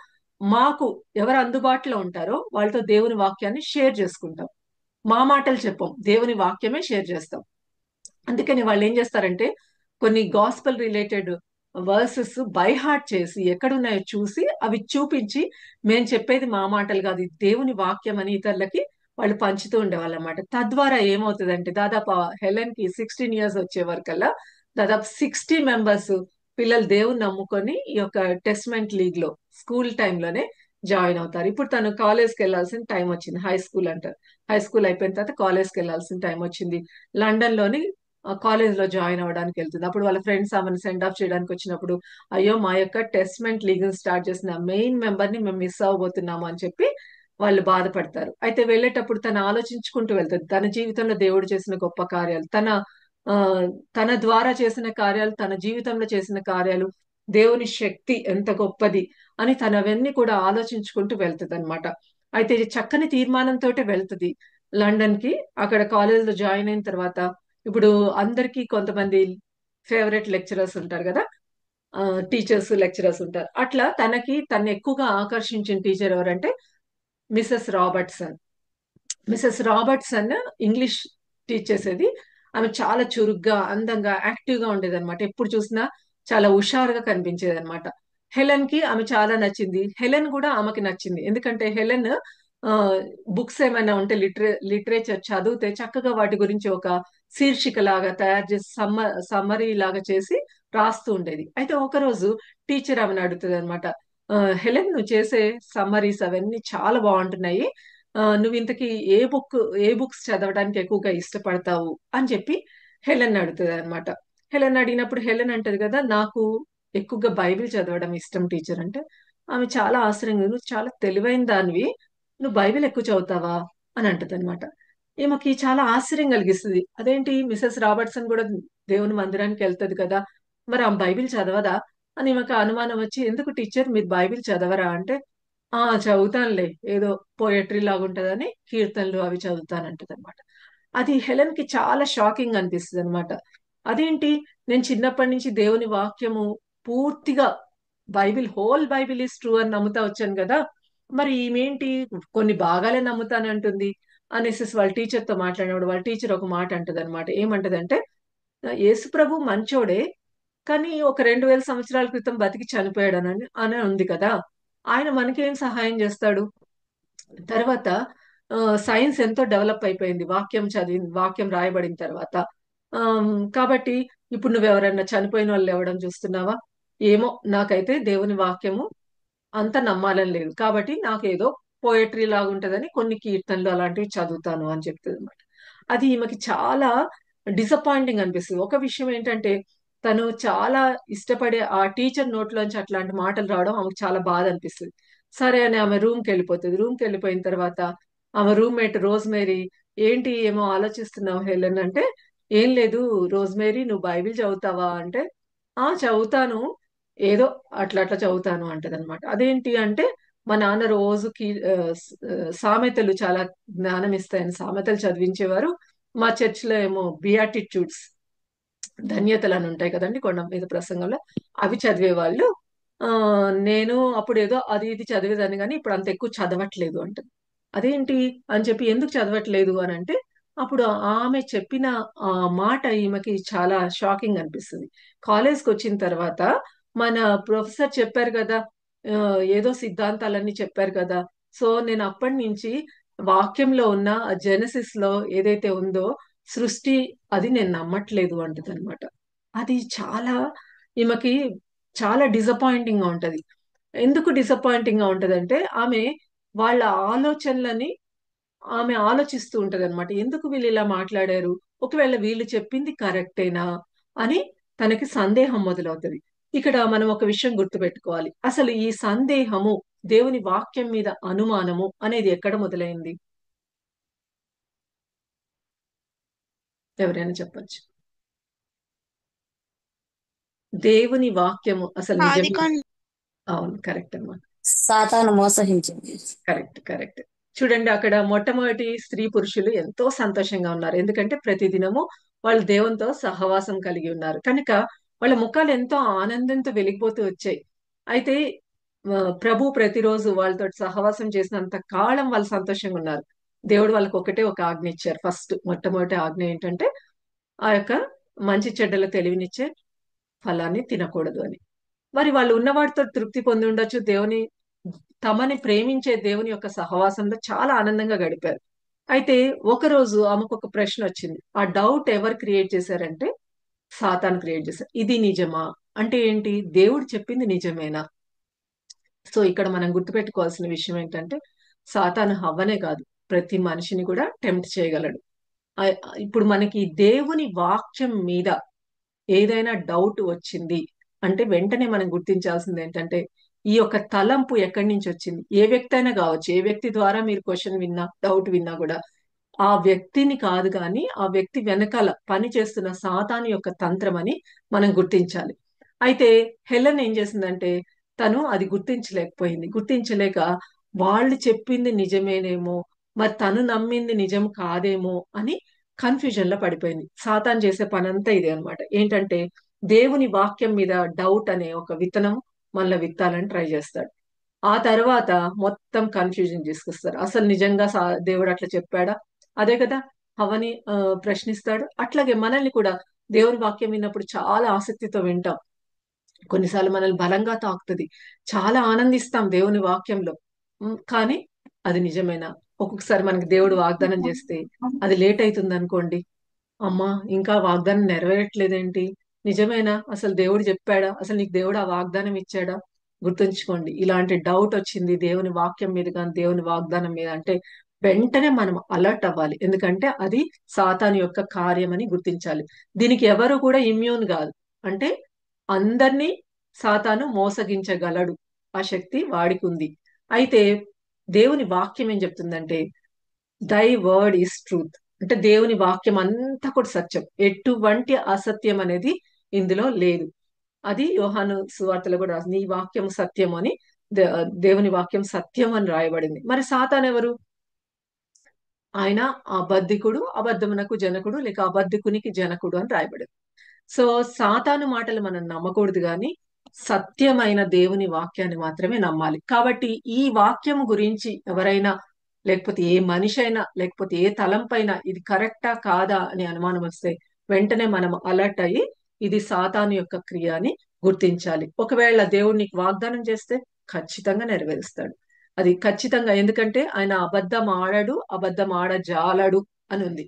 మాకు ఎవరు అందుబాటులో ఉంటారో వాళ్ళతో దేవుని వాక్యాన్ని షేర్ చేసుకుంటాం. మా మాటలు చెప్పం, దేవుని వాక్యమే షేర్ చేస్తాం. అందుకని వాళ్ళు ఏం చేస్తారంటే కొన్ని gospel related versus by heart చేసి ఎక్కడున్నాయో చూసి అవి చూపించి మేము చెప్పేది మా మాటలు కాదు, ఇది దేవుని వాక్యం అని ఇతరులకి వాళ్ళు పంచుతూ ఉండేవాళ్ళు అన్నమాట. తద్వారా ఏమవుతుందంటే దాదాపు హెలెన్ కి 16 ఇయర్స్ వచ్చే వరకల్లా దాదాపు 60 మెంబర్స్ పిల్లలు దేవుని నమ్ముకొని ఈ యొక్క టెస్ట్మెంట్ లీగ్ లో స్కూల్ టైంలోనే జాయిన్ అవుతారు. ఇప్పుడు తను కాలేజ్కి వెళ్ళాల్సిన టైం వచ్చింది, హై స్కూల్ అంటారు, హై స్కూల్ అయిపోయిన తర్వాత కాలేజ్కి వెళ్ళాల్సిన టైం వచ్చింది. లండన్ లోని కాలేజ్ లో జాయిన్ అవ్వడానికి వెళ్తుంది. అప్పుడు వాళ్ళ ఫ్రెండ్స్ ఆమెను సెండ్ ఆఫ్ చేయడానికి వచ్చినప్పుడు అయ్యో మా యొక్క టెస్ట్మెంట్ లీగల్ స్టార్ట్ చేసిన మెయిన్ మెంబర్ ని మేము మిస్ అవ్వబోతున్నాము అని చెప్పి వాళ్ళు బాధపడతారు. అయితే వెళ్ళేటప్పుడు తను ఆలోచించుకుంటూ వెళ్తుంది తన జీవితంలో దేవుడు చేసిన గొప్ప కార్యాలు, ఆ తన ద్వారా చేసిన కార్యాలు, తన జీవితంలో చేసిన కార్యాలు, దేవుని శక్తి ఎంత గొప్పది అని తనవన్నీ కూడా ఆలోచించుకుంటూ వెళ్తుంది అనమాట. అయితే చక్కని తీర్మానంతోటే వెళ్తది లండన్ కి. అక్కడ కాలేజీలో జాయిన్ అయిన తర్వాత ఇప్పుడు అందరికీ కొంతమంది ఫేవరెట్ లెక్చరర్స్ ఉంటారు కదా, టీచర్స్ లెక్చరర్స్ ఉంటారు. అట్లా తను ఎక్కువగా ఆకర్షించిన టీచర్ ఎవరంటే Mrs Robertson. Mrs Robertson English teach చేసేది. ఆమె చాలా చురుగ్గా, అందంగా, యాక్టివ్ గా ఉండేది అనమాట. ఎప్పుడు చూసినా చాలా హుషారుగా కనిపించేది అనమాట. హెలెన్ కి ఆమె చాలా నచ్చింది. హెలెన్ కూడా ఆమెకి నచ్చింది. ఎందుకంటే హెలెన్ బుక్స్ ఏమైనా ఉంటే లిటరేచర్ చదివితే చక్కగా వాటి గురించి ఒక శీర్షిక లాగా తయారు చేసి సమ్మరీ లాగా చేసి రాస్తూ ఉండేది. అయితే ఒకరోజు టీచర్ ఆమెను అడుగుతుంది అనమాట, హెలెన్ నువ్వు చేసే సమ్మరీస్ అవన్నీ చాలా బాగుంటున్నాయి. నువ్వు ఇంతకీ ఏ బుక్స్ చదవడానికి ఎక్కువగా ఇష్టపడతావు అని చెప్పి హెలెన్ అడుగుతుంది అనమాట. హెలెన్ అడిగినప్పుడు హెలెన్ అంటది కదా, నాకు ఎక్కువగా బైబిల్ చదవడం ఇష్టం టీచర్ అంటే. ఆమె చాలా ఆశ్చర్యంగా, నువ్వు చాలా తెలివైన దానివి, నువ్వు బైబిల్ ఎక్కువ చదువుతావా అని అంటది అనమాట. ఈమెకి చాలా ఆశ్చర్యం కలిగిస్తుంది. అదేంటి, మిసెస్ రాబర్ట్సన్ కూడా దేవుని మందిరానికి వెళ్తది కదా, మరి ఆమె బైబిల్ చదవదా అని ఈమెకి అనుమానం వచ్చి, ఎందుకు టీచర్ మీరు బైబిల్ చదవరా అంటే, చదువుతానులే, ఏదో పోయట్రీ లాగా ఉంటదని కీర్తనలు అవి చదువుతానంటది అనమాట. అది హెలెన్ కి చాలా షాకింగ్ అనిపిస్తుంది అనమాట. అదేంటి, నేను చిన్నప్పటి నుంచి దేవుని వాక్యము పూర్తిగా హోల్ బైబిల్ ఇస్ ట్రూ అని నమ్ముతా వచ్చాను కదా, మరి ఈమెంటి కొన్ని భాగాలే నమ్ముతానంటుంది అనేసి వాళ్ళ టీచర్ తో మాట్లాడినప్పుడు వాళ్ళ టీచర్ ఒక మాట అంటది అనమాట. ఏమంటదంటే, యేసు ప్రభు మంచోడే, కానీ ఒక 2000 సంవత్సరాల క్రితం బతికి చనిపోయాడు అని ఉంది కదా, ఆయన మనకేం సహాయం చేస్తాడు. తర్వాత సైన్స్ ఎంతో డెవలప్ అయిపోయింది వాక్యం రాయబడిన తర్వాత. కాబట్టి ఇప్పుడు నువ్వు ఎవరైనా చనిపోయిన వాళ్ళు ఎవడం చూస్తున్నావా? ఏమో, నాకైతే దేవుని వాక్యము అంత నమ్మాలని లేదు, కాబట్టి నాకేదో పోయట్రీ లాగా ఉంటదని కొన్ని కీర్తనలు అలాంటివి చదువుతాను అని చెప్తుంది అనమాట. అది ఈమెకి చాలా డిసప్పాయింటింగ్ అనిపిస్తుంది. ఒక విషయం ఏంటంటే, తను చాలా ఇష్టపడే ఆ టీచర్ నోట్లోంచి అట్లాంటి మాటలు రావడం ఆమెకు చాలా బాధ అనిపిస్తుంది. సరే అని ఆమె రూమ్కి వెళ్ళిపోతుంది. రూమ్కి వెళ్ళిపోయిన తర్వాత ఆమె రూమ్మేట్ రోజ్మేరీ, ఏంటి ఏమో ఆలోచిస్తున్నావు హెలెన్ అంటే, ఏం లేదు రోజ్మేరీ, నువ్వు బైబిల్ చదువుతావా అంటే, చదువుతాను, ఏదో అట్లా అట్లా చదువుతాను అంటదనమాట. అదేంటి అంటే, మా నాన్న రోజుకి సామెతలు చాలా జ్ఞానం ఇస్తాయని సామెతలు చదివించేవారు. మా చర్చిలో ఏమో బియాటిట్యూడ్స్, ధన్యతలు అని ఉంటాయి కదండి కొండ మీద ప్రసంగంలో, అవి చదివేవాళ్ళు. ఆ నేను అప్పుడు ఏదో అది ఇది చదివేదాన్ని, కానీ ఇప్పుడు అంత ఎక్కువ చదవట్లేదు అంటది. అదేంటి అని చెప్పి, ఎందుకు చదవట్లేదు అని అంటే, అప్పుడు ఆమె చెప్పిన ఆ మాట ఈమెకి చాలా షాకింగ్ అనిపిస్తుంది. కాలేజ్కి వచ్చిన తర్వాత మన ప్రొఫెసర్ చెప్పారు కదా, ఏదో సిద్ధాంతాలన్నీ చెప్పారు కదా, సో నేను అప్పటి నుంచి వాక్యంలో ఉన్న జెనసిస్ లో ఏదైతే ఉందో సృష్టి, అది నేను నమ్మట్లేదు అంటది అనమాట. అది చాలా ఈమెకి చాలా డిసప్పాయింటింగ్ గా ఉంటది. ఎందుకు డిసప్పాయింటింగ్ గా ఉంటదంటే, వాళ్ళ ఆలోచనలని ఆమె ఆలోచిస్తూ ఉంటది అనమాట. ఎందుకు వీళ్ళు ఇలా మాట్లాడారు, ఒకవేళ వీళ్ళు చెప్పింది కరెక్టేనా అని తనకి సందేహం మొదలవుతుంది. ఇక్కడ మనం ఒక విషయం గుర్తుపెట్టుకోవాలి. అసలు ఈ సందేహము, దేవుని వాక్యం మీద అనుమానము అనేది ఎక్కడ మొదలైంది? ఎవరైనా చెప్పొచ్చు. దేవుని వాక్యము అసలు ఆది నిజమే. అవును, కరెక్ట్ అమ్మా. సాతాను మోసగించింది. Correct, correct. చూడండి, అక్కడ మొట్టమొదటి స్త్రీ పురుషులు ఎంతో సంతోషంగా ఉన్నారు. ఎందుకంటే ప్రతిదినము వాళ్ళు దేవునితో సహవాసం కలిగి ఉన్నారు కనుక వాళ్ళ ముఖాలు ఎంతో ఆనందంతో వెలిగిపోతూ వచ్చాయి. అయితే ప్రభు ప్రతిరోజు వాళ్ళతో సహవాసం చేసినంత కాలం వాళ్ళు సంతోషంగా ఉన్నారు. దేవుడు వాళ్ళకి ఒక ఆజ్ఞ ఇచ్చారు. మొట్టమొదటి ఆజ్ఞ ఏంటంటే, ఆ యొక్క మంచి చెడ్డల తెలివినిచ్చే ఫలాన్ని తినకూడదు అని. మరి వాళ్ళు ఉన్నవాటితో తృప్తి పొంది ఉండొచ్చు. తమని ప్రేమించే దేవుని యొక్క సహవాసంలో చాలా ఆనందంగా గడిపారు. అయితే ఒకరోజు ఆమెకు ఒక ప్రశ్న వచ్చింది. ఆ డౌట్ ఎవరు క్రియేట్ చేశారంటే, సాతాను క్రియేట్ చేశారు. ఇది నిజమా అంటే ఏంటి, దేవుడు చెప్పింది నిజమేనా? సో ఇక్కడ మనం గుర్తుపెట్టుకోవాల్సిన విషయం ఏంటంటే, సాతాను హవ్వనే కాదు, ప్రతి మనిషిని కూడా టెంప్ట్ చేయగలడు. ఆ- ఇప్పుడు మనకి దేవుని వాక్యం మీద ఏదైనా డౌట్ వచ్చింది అంటే, వెంటనే మనం గుర్తించాల్సింది ఏంటంటే, ఈ యొక్క తలంపు ఎక్కడి నుంచి వచ్చింది. ఏ వ్యక్తి అయినా కావచ్చు, ఏ వ్యక్తి ద్వారా మీరు క్వశ్చన్ విన్నా, డౌట్ విన్నా కూడా ఆ వ్యక్తిని కాదు, కానీ ఆ వ్యక్తి వెనకాల పని చేస్తున్న సాతాను యొక్క తంత్రం అని మనం గుర్తించాలి. అయితే హెలెన్ ఏం చేసిందంటే, తను అది గుర్తించలేకపోయింది. గుర్తించలేక వాళ్ళు చెప్పింది నిజమేనేమో, మరి తను నమ్మింది నిజం కాదేమో అని కన్ఫ్యూజన్ లో పడిపోయింది. సాతాను చేసే పనంతా ఇదే అన్నమాట. ఏంటంటే దేవుని వాక్యం మీద డౌట్ అనే ఒక విత్తనం మనలో విత్తాలని ట్రై చేస్తాడు. ఆ తర్వాత మొత్తం కన్ఫ్యూజన్ తీసుకొస్తారు. అసలు నిజంగా దేవుడు అట్లా చెప్పాడా? అదే కదా హవని ప్రశ్నిస్తాడు. అట్లాగే మనల్ని కూడా దేవుని వాక్యం విన్నప్పుడు చాలా ఆసక్తితో వింటాం. కొన్నిసార్లు మనల్ని బలంగా తాకుతుంది. చాలా ఆనందిస్తాం దేవుని వాక్యంలో. కానీ అది నిజమేనా? ఒక్కొక్కసారి మనకి దేవుడు వాగ్దానం చేస్తే అది లేట్ అవుతుంది అనుకోండి. అమ్మా ఇంకా వాగ్దానం నెరవేరట్లేదేంటి? నిజమేనా? అసలు దేవుడు చెప్పాడా? అసలు నీకు దేవుడు ఆ వాగ్దానం ఇచ్చాడా? గుర్తుంచుకోండి, ఇలాంటి డౌట్ వచ్చింది దేవుని వాక్యం మీద కానీ దేవుని వాగ్దానం మీద అంటే వెంటనే మనం అలర్ట్ అవ్వాలి. ఎందుకంటే అది సాతాను యొక్క కార్యం అని గుర్తించాలి. దీనికి ఎవరు కూడా ఇమ్యూన్ కాదు. అంటే అందరినీ సాతాను మోసగించగలడు. ఆ శక్తి వాడికి ఉంది. అయితే దేవుని వాక్యం ఏం చెప్తుందంటే దై వర్డ్ ఈస్ ట్రూత్. అంటే దేవుని వాక్యం అంతా కూడా సత్యం. ఎటువంటి అసత్యం అనేది ఇందులో లేదు. అది యోహాను సువార్తలో కూడా రాసింది. ఈ వాక్యం సత్యం అని. దే- దేవుని వాక్యం సత్యం అని రాయబడింది. మరి సాతాన్ ఎవరు? ఆయన అబద్ధికుడు, అబద్ధమునకు జనకుడు, లేక అబద్ధికునికి జనకుడు అని రాయబడింది. సో సాతాను మాటలు మనం నమ్మకూడదు, కానీ సత్యమైన దేవుని వాక్యాన్ని మాత్రమే నమ్మాలి. కాబట్టి ఈ వాక్యం గురించి ఎవరైనా, లేకపోతే ఏ మనిషి అయినా, లేకపోతే ఏ తలంపైన ఇది కరెక్టా కాదా అని అనుమానం వస్తే వెంటనే మనం అలర్ట్ అయ్యి ఇది సాతాను యొక్క క్రియ అని గుర్తించాలి. ఒకవేళ దేవుడు నీకు వాగ్దానం చేస్తే ఖచ్చితంగా నెరవేరుస్తాడు. అది ఖచ్చితంగా. ఎందుకంటే ఆయన అబద్ధం ఆడడు, అబద్ధం ఆడజాలడు అని ఉంది.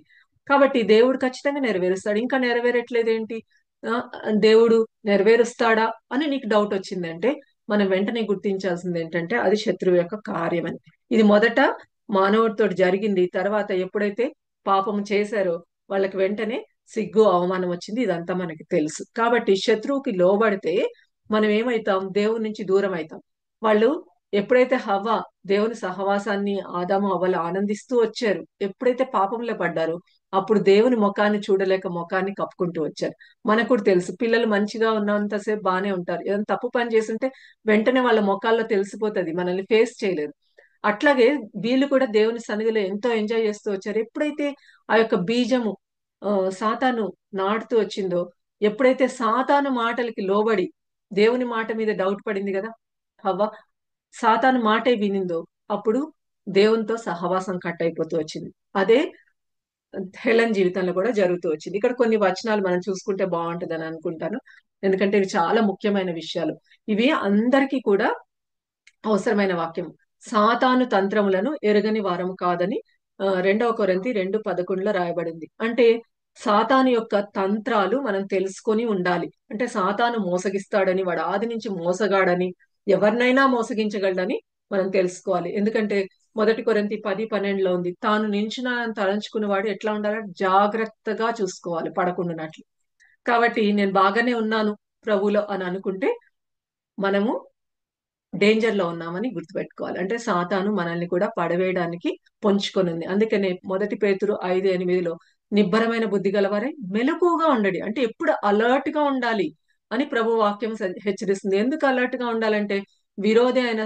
కాబట్టి దేవుడు ఖచ్చితంగా నెరవేరుస్తాడు. ఇంకా నెరవేరట్లేదేంటి? ఆ, దేవుడు నెరవేరుస్తాడా అని నీకు డౌట్ వచ్చిందంటే మనం వెంటనే గుర్తించాల్సింది ఏంటంటే అది శత్రువు యొక్క కార్యం అని. ఇది మొదట మానవుడితో జరిగింది. తర్వాత ఎప్పుడైతే పాపం చేశారో వాళ్ళకి వెంటనే సిగ్గు అవమానం వచ్చింది. ఇదంతా మనకి తెలుసు. కాబట్టి శత్రువుకి లోబడితే మనం ఏమవుతాం? దేవుని నుంచి దూరం అవుతాం. వాళ్ళు ఎప్పుడైతే హవ్వ దేవుని సహవాసాన్ని ఆదాము హవ్వలు ఆనందిస్తూ వచ్చారు, ఎప్పుడైతే పాపంలో పడ్డారో అప్పుడు దేవుని ముఖాన్ని చూడలేక ముఖాన్ని కప్పుకుంటూ వచ్చారు. మనకు కూడా తెలుసు, పిల్లలు మంచిగా ఉన్నంతసేపు బాగానే ఉంటారు. ఏదైనా తప్పు పని చేస్తుంటే వెంటనే వాళ్ళ ముఖాల్లో తెలిసిపోతుంది, మనల్ని ఫేస్ చేయలేరు. అట్లాగే వీళ్ళు కూడా దేవుని సన్నిధిలో ఎంతో ఎంజాయ్ చేస్తూ వచ్చారు. ఎప్పుడైతే ఆ యొక్క బీజము ఆ, సాతాను నాటుతూ వచ్చిందో, ఎప్పుడైతే సాతాను మాటలకి లోబడి దేవుని మాట మీద డౌట్ పడింది కదా హవ్వ, సాతాను మాటే వినిందో అప్పుడు దేవునితో సహవాసం కట్ అయిపోతూ వచ్చింది. అదే హెలెన్ జీవితంలో కూడా జరుగుతూ వచ్చింది. ఇక్కడ కొన్ని వచనాలు మనం చూసుకుంటే బాగుంటుందని అనుకుంటాను. ఎందుకంటే ఇవి చాలా ముఖ్యమైన విషయాలు. ఇవి అందరికీ కూడా అవసరమైన వాక్యం. సాతాను తంత్రములను ఎరగని వారము కాదని 2 కొరింథీ 2:11 రాయబడింది. అంటే సాతాను యొక్క తంత్రాలు మనం తెలుసుకొని ఉండాలి. అంటే సాతాను మోసగిస్తాడని, వాడు ఆది నుంచి మోసగాడని, ఎవరినైనా మోసగించగలడని మనం తెలుసుకోవాలి. ఎందుకంటే 1 కొరింథీ 10:12 ఉంది, తాను నించిన తలంచుకున్నవాడు ఎట్లా ఉండాలి? జాగ్రత్తగా చూసుకోవాలి పడకుండానట్లు. కాబట్టి నేను బాగానే ఉన్నాను ప్రభులో అని అనుకుంటే మనము డేంజర్ లో ఉన్నామని గుర్తుపెట్టుకోవాలి. అంటే సాతాను మనల్ని కూడా పడవేయడానికి పొంచుకొని ఉంది. అందుకనే 1 పేతురు 5:8 నిబ్బరమైన బుద్ధి గలవారే మెలకువగా ఉండండి. అంటే ఎప్పుడు అలర్ట్ గా ఉండాలి అని ప్రభు వాక్యం హెచ్చరిస్తుంది. ఎందుకు అలర్ట్ గా ఉండాలంటే విరోధి అయిన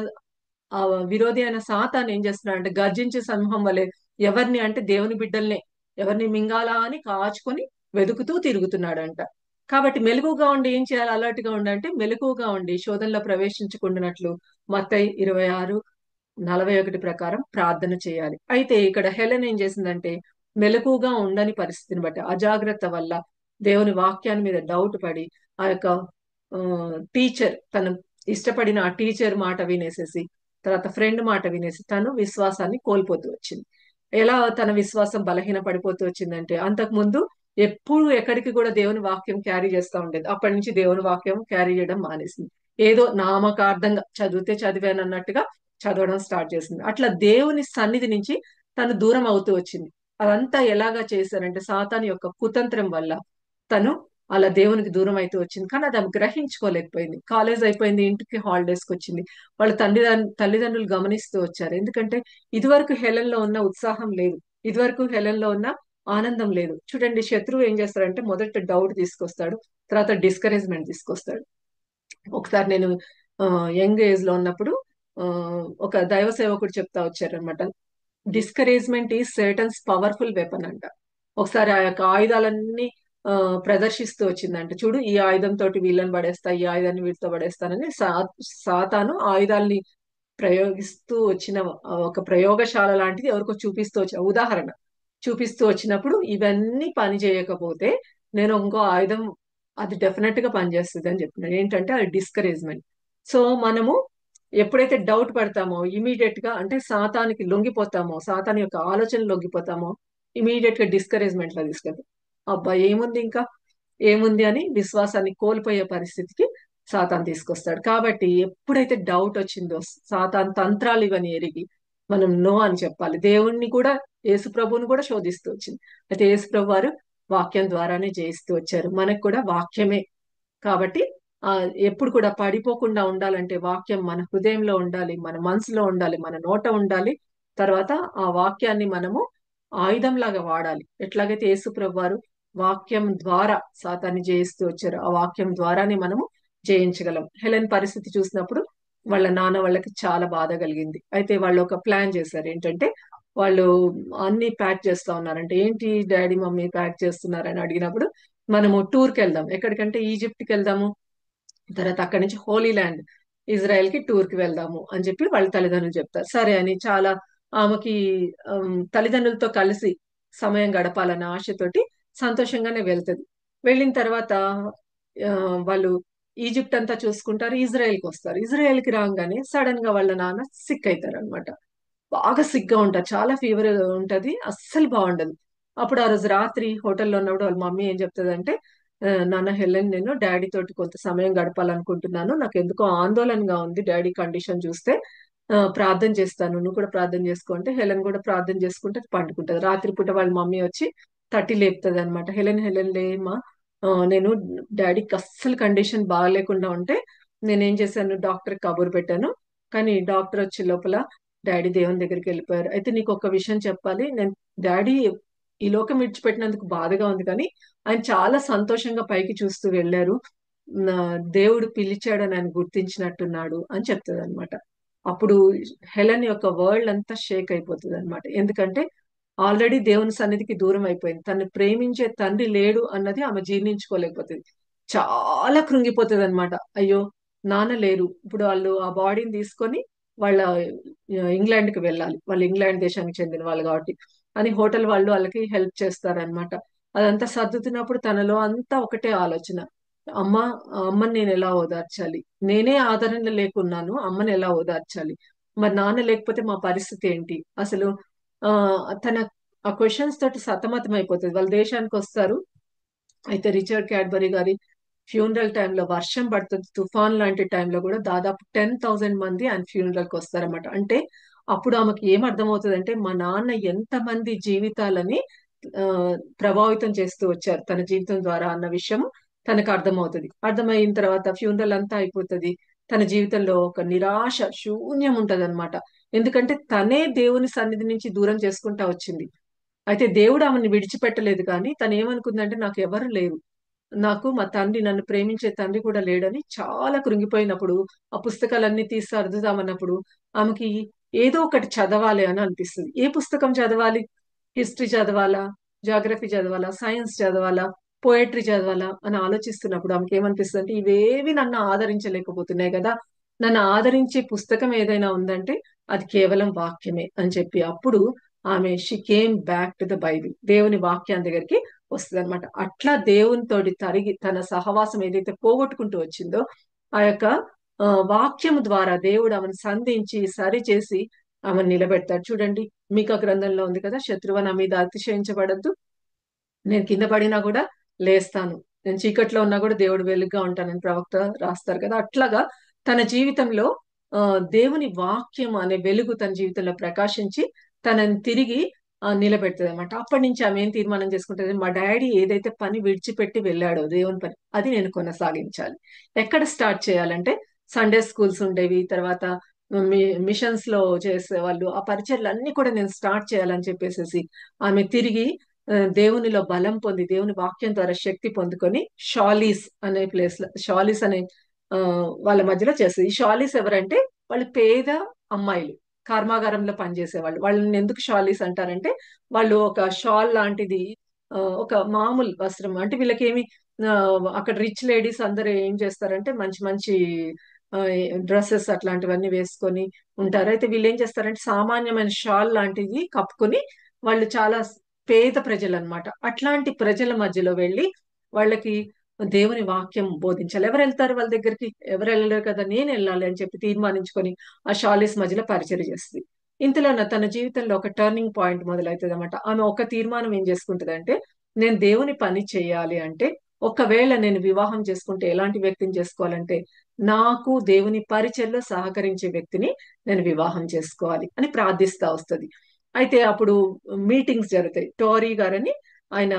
ఆ విరోధి అయిన సాతాను ఏం చేస్తున్నాడంటే గర్జించే సింహం వలె ఎవరిని అంటే దేవుని బిడ్డల్నే ఎవరిని మింగాలా అని కాచుకొని వెతుకుతూ తిరుగుతున్నాడంట. కాబట్టి మెలకుగా ఉండి ఏం చేయాలి? అలర్ట్ గా ఉండంటే మెలకుగా ఉండి శోధనలో ప్రవేశించకుండానట్లు మత్తయి 26:41 ప్రకారం ప్రార్థన చేయాలి. అయితే ఇక్కడ హెలెన్ ఏం చేసిందంటే మెలకుగా ఉండని పరిస్థితిని బట్టి అజాగ్రత్త వల్ల దేవుని వాక్యాన్ని మీద డౌట్ పడి ఆ యొక్క టీచర్, తను ఇష్టపడిన ఆ టీచర్ మాట వినేసేసి, తర్వాత ఫ్రెండ్ మాట వినేసి తను విశ్వాసాన్ని కోల్పోతూ వచ్చింది. ఎలా తన విశ్వాసం బలహీన పడిపోతూ వచ్చిందంటే అంతకు ముందు ఎప్పుడు ఎక్కడికి కూడా దేవుని వాక్యం క్యారీ చేస్తూ ఉండేది. అప్పటి నుంచి దేవుని వాక్యం క్యారీ చేయడం మానేసింది. ఏదో నామకార్థంగా చదివితే చదివాను అన్నట్టుగా చదవడం స్టార్ట్ చేసింది. అట్లా దేవుని సన్నిధి నుంచి తను దూరం అవుతూ వచ్చింది. అదంతా ఎలాగా చేశారంటే సాతాను యొక్క కుతంత్రం వల్ల తను అలా దేవునికి దూరం అయితే వచ్చింది. కానీ అది ఆమె గ్రహించుకోలేకపోయింది. కాలేజ్ అయిపోయింది, ఇంటికి హాలిడేస్కి వచ్చింది. వాళ్ళ తల్లిదండ్రులు గమనిస్తూ వచ్చారు. ఎందుకంటే ఇదివరకు హెలెన్లో ఉన్న ఉత్సాహం లేదు, ఇదివరకు హెలెన్లో ఉన్న ఆనందం లేదు. చూడండి, శత్రువు ఏం చేస్తాడంటే మొదట డౌట్ తీసుకొస్తాడు, తర్వాత డిస్కరేజ్మెంట్ తీసుకొస్తాడు. ఒకసారి నేను యంగ్ ఏజ్ లో ఉన్నప్పుడు ఆ, ఒక దైవ సేవకుడు చెప్తా వచ్చారనమాట. Discouragement is Satan's powerful weapon అంట. ఒకసారి ఆ యొక్క ఆయుధాలన్నీ ఆ, ప్రదర్శిస్తూ వచ్చిందంట. చూడు, ఈ ఆయుధం తోటి వీళ్ళని పడేస్తా, ఈ ఆయుధాన్ని వీటితో పడేస్తానని సాతాను ఆయుధాల్ని ప్రయోగిస్తూ వచ్చిన ఒక ప్రయోగశాల లాంటిది ఎవరికో చూపిస్తూ వచ్చిన ఉదాహరణ చూపిస్తూ వచ్చినప్పుడు ఇవన్నీ పని చేయకపోతే నేను ఇంకో ఆయుధం అది డెఫినెట్ గా పనిచేస్తుంది అని చెప్తున్నాను. ఏంటంటే అది డిస్కరేజ్మెంట్. సో మనము ఎప్పుడైతే డౌట్ పడతామో ఇమీడియట్ గా, అంటే సాతానికి లొంగిపోతామో, సాతాన్ యొక్క ఆలోచన లొంగిపోతామో, ఇమీడియట్ గా డిస్కరేజ్మెంట్ లో తీసుకెళ్తాం. అబ్బా ఏముంది ఇంకా, ఏముంది అని విశ్వాసాన్ని కోల్పోయే పరిస్థితికి సాతాన్ తీసుకొస్తాడు. కాబట్టి ఎప్పుడైతే డౌట్ వచ్చిందో, సాతాన్ తంత్రాలు ఇవన్నీ ఎరిగి మనం నో అని చెప్పాలి. దేవుణ్ణి కూడా, యేసు ప్రభువుని కూడా శోధిస్తూ వచ్చింది. అయితే యేసు ప్రభు వారు వాక్యం ద్వారానే జయిస్తూ వచ్చారు. మనకు కూడా వాక్యమే కాబట్టి ఆ ఎప్పుడు కూడా పడిపోకుండా ఉండాలంటే వాక్యం మన హృదయంలో ఉండాలి, మన మనసులో ఉండాలి, మన నోట ఉండాలి. తర్వాత ఆ వాక్యాన్ని మనము ఆయుధంలాగా వాడాలి. ఎట్లాగైతే యేసు ప్రభు వారు వాక్యం ద్వారా సాతాన్ని జయిస్తూ వచ్చారు, ఆ వాక్యం ద్వారానే మనము జయించగలం. హెలెన్ పరిస్థితి చూసినప్పుడు వాళ్ళ నాన్న వాళ్ళకి చాలా బాధ కలిగింది. అయితే వాళ్ళు ఒక ప్లాన్ చేశారు. ఏంటంటే వాళ్ళు అన్ని ప్యాక్ చేస్తా ఉన్నారంటే, ఏంటి డాడీ మమ్మీ ప్యాక్ చేస్తున్నారని అడిగినప్పుడు, మనము టూర్కి వెళ్దాం, ఎక్కడికంటే ఈజిప్ట్కి వెళ్దాము, తర్వాత అక్కడి నుంచి హోలీ ల్యాండ్ ఇజ్రాయెల్ కి టూర్ కి వెళ్దాము అని చెప్పి వాళ్ళ తల్లిదండ్రులు చెప్తారు. సరే అని చాలా ఆమెకి తల్లిదండ్రులతో కలిసి సమయం గడపాలన్న ఆశతోటి సంతోషంగానే వెళ్తది. వెళ్ళిన తర్వాత ఆ, వాళ్ళు ఈజిప్ట్ అంతా చూసుకుంటారు, ఇజ్రాయెల్ కి వస్తారు. ఇజ్రాయెల్ కి రాగానే సడన్ గా వాళ్ళ నాన్న సిక్ అవుతారు అనమాట. బాగా సిగ్గా ఉంటారు, చాలా ఫీవర్ ఉంటది, అస్సలు బాగుండదు. అప్పుడు ఆ రోజు రాత్రి హోటల్లో ఉన్నప్పుడు వాళ్ళ మమ్మీ ఏం చెప్తుంది, నాన్న హెలెన్, నేను డాడీ తోటి కొంత సమయం గడపాలనుకుంటున్నాను, నాకు ఎందుకో ఆందోళనగా ఉంది డాడీ కండిషన్ చూస్తే, ప్రార్థన చేస్తాను, నువ్వు కూడా ప్రార్థన చేసుకుంటే. హెలెన్ కూడా ప్రార్థన చేసుకుంటే పండుకుంటది. రాత్రిపూట వాళ్ళ మమ్మీ వచ్చి తట్టి లేపుతుంది అనమాట. హెలెన్ హెలెన్ లేమా, నేను డాడీకి అస్సలు కండిషన్ బాగాలేకుండా ఉంటే నేనేం చేశాను, డాక్టర్ కబురు పెట్టాను, కానీ డాక్టర్ వచ్చే లోపల డాడీ దేవుని దగ్గరికి వెళ్ళిపోయారు. అయితే నీకు ఒక విషయం చెప్పాలి, నేను డాడీ ఈ లోకం విడిచిపెట్టినందుకు బాధగా ఉంది, కానీ ఆయన చాలా సంతోషంగా పైకి చూస్తూ వెళ్ళారు, నా దేవుడు పిలిచాడని ఆయన గుర్తించినట్టున్నాడు అని చెప్తుంది అనమాట. అప్పుడు హెలెన్ యొక్క వరల్డ్ అంతా షేక్ అయిపోతుంది అనమాట. ఎందుకంటే ఆల్రెడీ దేవుని సన్నిధికి దూరం అయిపోయింది, తను ప్రేమించే తండ్రి లేడు అన్నది ఆమె జీర్ణించుకోలేకపోతుంది. చాలా కృంగిపోతుంది అనమాట. అయ్యో నాన్న లేరు, ఇప్పుడు వాళ్ళు ఆ బాడీని తీసుకొని వాళ్ళ ఇంగ్లాండ్ కి వెళ్ళాలి, వాళ్ళు ఇంగ్లాండ్ దేశానికి చెందిన వాళ్ళు కాబట్టి అని హోటల్ వాళ్ళు వాళ్ళకి హెల్ప్ చేస్తారనమాట. అదంతా సర్దుతున్నప్పుడు తనలో అంతా ఒకటే ఆలోచన, అమ్మ, అమ్మని నేను ఎలా ఓదార్చాలి, నేనే ఆదరణ లేకున్నాను, అమ్మని ఎలా ఓదార్చాలి, మరి నాన్న లేకపోతే మా పరిస్థితి ఏంటి అసలు. ఆ తన ఆ క్వశ్చన్స్ తోటి సతమతం అయిపోతుంది. వాళ్ళ దేశానికి వస్తారు. అయితే రిచర్డ్ క్యాడ్బరీ గారి ఫ్యూనరల్ టైంలో వర్షం పడుతుంది, తుఫాన్ లాంటి టైంలో కూడా దాదాపు 10,000 మంది ఆయన ఫ్యూనరల్ కి వస్తారన్నమాట. అంటే అప్పుడు ఆమెకి ఏం అర్థమవుతుంది అంటే, మా నాన్న ఎంతమంది జీవితాలని ఆ ప్రభావితం చేస్తూ వచ్చారు తన జీవితం ద్వారా అన్న విషయం తనకు అర్థమవుతుంది. అర్థమైన తర్వాత ఫ్యూనరల్ అంతా అయిపోతుంది. తన జీవితంలో ఒక నిరాశ, శూన్యం ఉంటది అనమాట. ఎందుకంటే తనే దేవుని సన్నిధి నుంచి దూరం చేసుకుంటా వచ్చింది. అయితే దేవుడు ఆమెను విడిచిపెట్టలేదు, కానీ తను ఏమనుకుందంటే, నాకు ఎవరు లేరు, నాకు మా తండ్రి, నన్ను ప్రేమించే తండ్రి కూడా లేడని చాలా కృంగిపోయినప్పుడు, ఆ పుస్తకాలన్నీ తీసి సర్దుదామన్నప్పుడు ఆమెకి ఏదో ఒకటి చదవాలి అని అనిపిస్తుంది. ఏ పుస్తకం చదవాలి, హిస్టరీ చదవాలా, జాగ్రఫీ చదవాలా, సైన్స్ చదవాలా, పోయట్రీ చదవాలా అని ఆలోచిస్తున్నప్పుడు ఆమెకి ఏమనిపిస్తుంది అంటే, ఇవేవి నన్ను ఆదరించలేకపోతున్నాయి కదా, నన్ను ఆదరించే పుస్తకం ఏదైనా ఉందంటే అది కేవలం వాక్యమే అని చెప్పి, అప్పుడు ఆమె she came back to the Bible, దేవుని వాక్యాన్ని దగ్గరికి వస్తుంది అనమాట. అట్లా దేవునితోటి తరిగి తన సహవాసం ఏదైతే పోగొట్టుకుంటూ వచ్చిందో, ఆ యొక్క వాక్యము ద్వారా దేవుడు ఆమెను సంధించి సరిచేసి ఆమెను నిలబెడతాడు. చూడండి, మీకా గ్రంథంలో ఉంది కదా, శత్రువు నా మీద అతిశయించబడద్దు, నేను కింద పడినా కూడా లేస్తాను, నేను చీకట్లో ఉన్నా కూడా దేవుడు వెలుగుగా ఉంటానని ప్రవక్త రాస్తారు కదా. అట్లాగా తన జీవితంలో ఆ దేవుని వాక్యం అనే వెలుగు తన జీవితంలో ప్రకాశించి తనని తిరిగి నిలబెడుతుంది అనమాట. అప్పటి నుంచి ఆమె ఏం తీర్మానం చేసుకుంటుంది, మా డాడీ ఏదైతే పని విడిచిపెట్టి వెళ్ళాడో దేవుని పని, అది నేను కొనసాగించాలి. ఎక్కడ స్టార్ట్ చేయాలంటే, సండే స్కూల్స్ ఉండేవి, తర్వాత మిషన్స్ లో చేసేవాళ్ళు, ఆ పరిచయలు అన్ని కూడా నేను స్టార్ట్ చేయాలని చెప్పేసి ఆమె తిరిగి దేవునిలో బలం పొంది దేవుని వాక్యం ద్వారా శక్తి పొందుకొని షాలీస్ అనే ప్లేస్ లో, షాలీస్ అనే ఆ, వాళ్ళ మధ్యలో చేస్తుంది. ఈ షాలీస్ ఎవరంటే వాళ్ళు పేద అమ్మాయిలు, కర్మాగారంలో పనిచేసే వాళ్ళు. వాళ్ళని ఎందుకు షాలీస్ అంటారంటే వాళ్ళు ఒక షాల్ లాంటిది, ఒక మామూలు వస్త్రం అంటే వీళ్ళకేమి, ఆ, అక్కడ రిచ్ లేడీస్ అందరూ ఏం చేస్తారంటే మంచి మంచి డ్రెస్సెస్ అట్లాంటివన్నీ వేసుకొని ఉంటారు. అయితే వీళ్ళు ఏం చేస్తారంటే సామాన్యమైన షాల్ లాంటిది కప్పుకొని వాళ్ళు చాలా పేద ప్రజలు అన్నమాట. అట్లాంటి ప్రజల మధ్యలో వెళ్ళి వాళ్ళకి దేవుని వాక్యం బోధించాలి. ఎవరు వెళ్తారు వాళ్ళ దగ్గరికి? ఎవరు వెళ్ళలేరు కదా, నేను వెళ్ళాలి అని చెప్పి తీర్మానించుకొని ఆ షాలీస్ మధ్యలో పరిచయం చేస్తుంది. ఇంతలో తన జీవితంలో ఒక టర్నింగ్ పాయింట్ మొదలవుతుంది అనమాట. ఆమె ఒక తీర్మానం ఏం చేసుకుంటది అంటే, నేను దేవుని పని చేయాలి అంటే, ఒకవేళ నేను వివాహం చేసుకుంటే ఎలాంటి వ్యక్తిని చేసుకోవాలంటే, నాకు దేవుని పరిచయలో సహకరించే వ్యక్తిని నేను వివాహం చేసుకోవాలి అని ప్రార్థిస్తా వస్తుంది. అయితే అప్పుడు మీటింగ్స్ జరుగుతాయి. టోరీ గారని ఆయన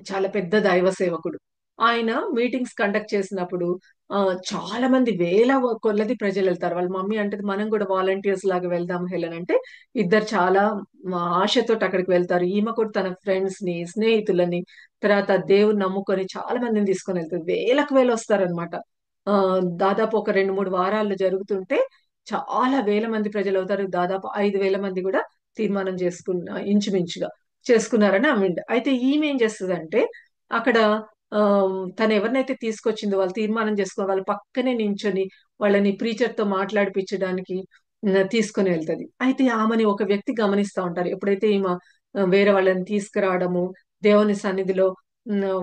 చాలా పెద్ద దైవ సేవకుడు. ఆయన మీటింగ్స్ కండక్ట్ చేసినప్పుడు ఆ, చాలా మంది వేల కొలది ప్రజలు వెళ్తారు. వాళ్ళ మమ్మీ అంటే మనం కూడా వాలంటీర్స్ లాగా వెళ్దాం హెలెన్ అంటే, ఇద్దరు చాలా ఆశతో అక్కడికి వెళ్తారు. ఈమె కూడా తన ఫ్రెండ్స్ ని, స్నేహితులని, తర్వాత దేవుని నమ్ముకొని చాలా మందిని తీసుకొని వెళ్తారు. వేలకు వేలు వస్తారనమాట. ఆ, దాదాపు ఒక 2-3 వారాల్లో జరుగుతుంటే చాలా వేల మంది ప్రజలు అవుతారు. దాదాపు 5,000 మంది కూడా తీర్మానం ఇంచుమించుగా చేసుకున్నారని ఆవిడ. అయితే ఈమె ఏం చేస్తుందంటే అక్కడ తను ఎవరినైతే తీసుకొచ్చిందో వాళ్ళు తీర్మానం చేసుకుని వాళ్ళ పక్కనే నించొని వాళ్ళని ప్రీచర్ తో మాట్లాడిపించడానికి తీసుకుని వెళ్తది. అయితే ఆమెని ఒక వ్యక్తి గమనిస్తా ఉంటారు. ఎప్పుడైతే ఈమె వేరే వాళ్ళని తీసుకురావడము, దేవుని సన్నిధిలో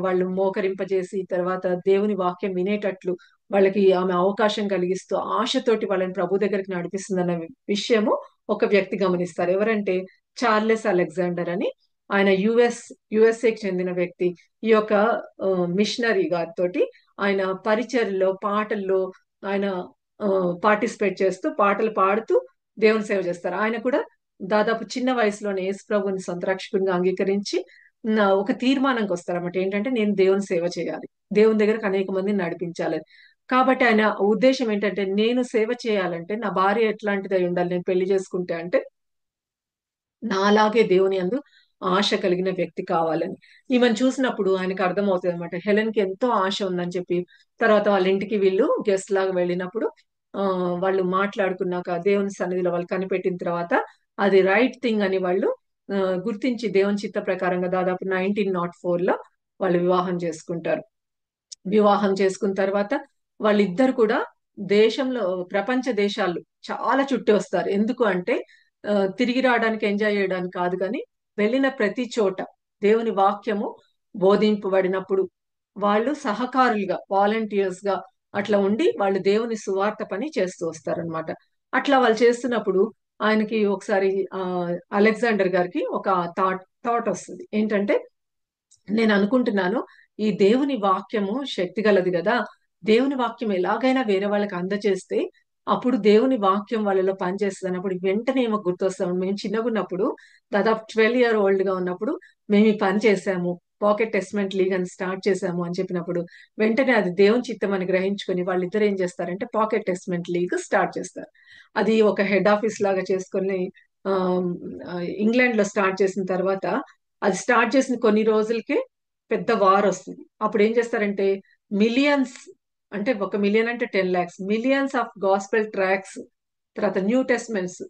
వాళ్ళు మోకరింపజేసి తర్వాత దేవుని వాక్యం వినేటట్లు వాళ్ళకి ఆమె అవకాశం కలిగిస్తూ ఆశతోటి వాళ్ళని ప్రభు దగ్గరికి నడిపిస్తుందన్న విషయము ఒక వ్యక్తి గమనిస్తారు. ఎవరంటే చార్లెస్ అలెగ్జాండర్ అని. ఆయన యుఎస్ఏకి చెందిన వ్యక్తి. ఈ యొక్క మిషనరీ గారితోటి ఆయన పరిచర్లో పాటల్లో ఆయన పార్టిసిపేట్ చేస్తూ పాటలు పాడుతూ దేవుని సేవ చేస్తారు. ఆయన కూడా దాదాపు చిన్న వయసులోనే యేసు ప్రభుని సొంత రక్షకునిగా అంగీకరించి ఒక తీర్మానంకి వస్తారన్నమాట. ఏంటంటే నేను దేవుని సేవ చేయాలి, దేవుని దగ్గరకు అనేక మందిని నడిపించాలని. కాబట్టి ఆయన ఉద్దేశం ఏంటంటే, నేను సేవ చేయాలంటే నా భార్య ఎట్లాంటిది అయి ఉండాలి నేను పెళ్లి చేసుకుంటే అంటే, నాలాగే దేవుని యందు ఆశ కలిగిన వ్యక్తి కావాలని. ఈమెను చూసినప్పుడు ఆయనకు అర్థమవుతుంది అనమాట, హెలెన్ కి ఎంతో ఆశ ఉందని చెప్పి. తర్వాత వాళ్ళ ఇంటికి వీళ్ళు గెస్ట్ లాగా వెళ్ళినప్పుడు ఆ వాళ్ళు మాట్లాడుకున్నాక దేవుని సన్నిధిలో వాళ్ళు కనిపెట్టిన తర్వాత అది రైట్ థింగ్ అని వాళ్ళు ఆ, గుర్తించి దేవుని చిత్త ప్రకారంగా దాదాపు 1904లో వాళ్ళు వివాహం చేసుకుంటారు. వివాహం చేసుకున్న తర్వాత వాళ్ళిద్దరు కూడా దేశంలో, ప్రపంచ దేశాలు చాలా చుట్టి వస్తారు. ఎందుకు అంటే తిరిగి రావడానికి, ఎంజాయ్ చేయడానికి కాదు, కానీ వెళ్ళిన ప్రతి చోట దేవుని వాక్యము బోధింపబడినప్పుడు వాళ్ళు సహకారులుగా, వాలంటీర్స్ గా అట్లా ఉండి వాళ్ళు దేవుని సువార్త పని చేస్తూ వస్తారనమాట. అట్లా వాళ్ళు చేస్తున్నప్పుడు ఆయనకి ఒకసారి అలెగ్జాండర్ గారికి ఒక థాట్ వస్తుంది. ఏంటంటే, నేను అనుకుంటున్నాను ఈ దేవుని వాక్యము శక్తి గలది కదా, దేవుని వాక్యం ఎలాగైనా వేరే వాళ్ళకి అందజేస్తే అప్పుడు దేవుని వాక్యం వాళ్ళలో పనిచేస్తుంది అన్నప్పుడు వెంటనే ఏమో గుర్తొస్తాము. మేము చిన్నగా ఉన్నప్పుడు, దాదాపు 12 year old గా ఉన్నప్పుడు మేము ఈ పని చేసాము, పాకెట్ టెస్ట్మెంట్ లీగ్ అని స్టార్ట్ చేసాము అని చెప్పినప్పుడు వెంటనే అది దేవుని చిత్తం అని గ్రహించుకొని వాళ్ళిద్దరు ఏం చేస్తారంటే పాకెట్ టెస్ట్మెంట్ లీగ్ స్టార్ట్ చేస్తారు. అది ఒక హెడ్ ఆఫీస్ లాగా చేసుకొని ఆ, ఇంగ్లాండ్ లో స్టార్ట్ చేసిన తర్వాత, అది స్టార్ట్ చేసిన కొన్ని రోజులకే పెద్ద వార్ వస్తుంది. అప్పుడు ఏం చేస్తారంటే మిలియన్స్, అంటే 1 million అంటే 10 lakhs, millions of gospel tracks, తర్వాత న్యూ టెస్ట్మెంట్స్,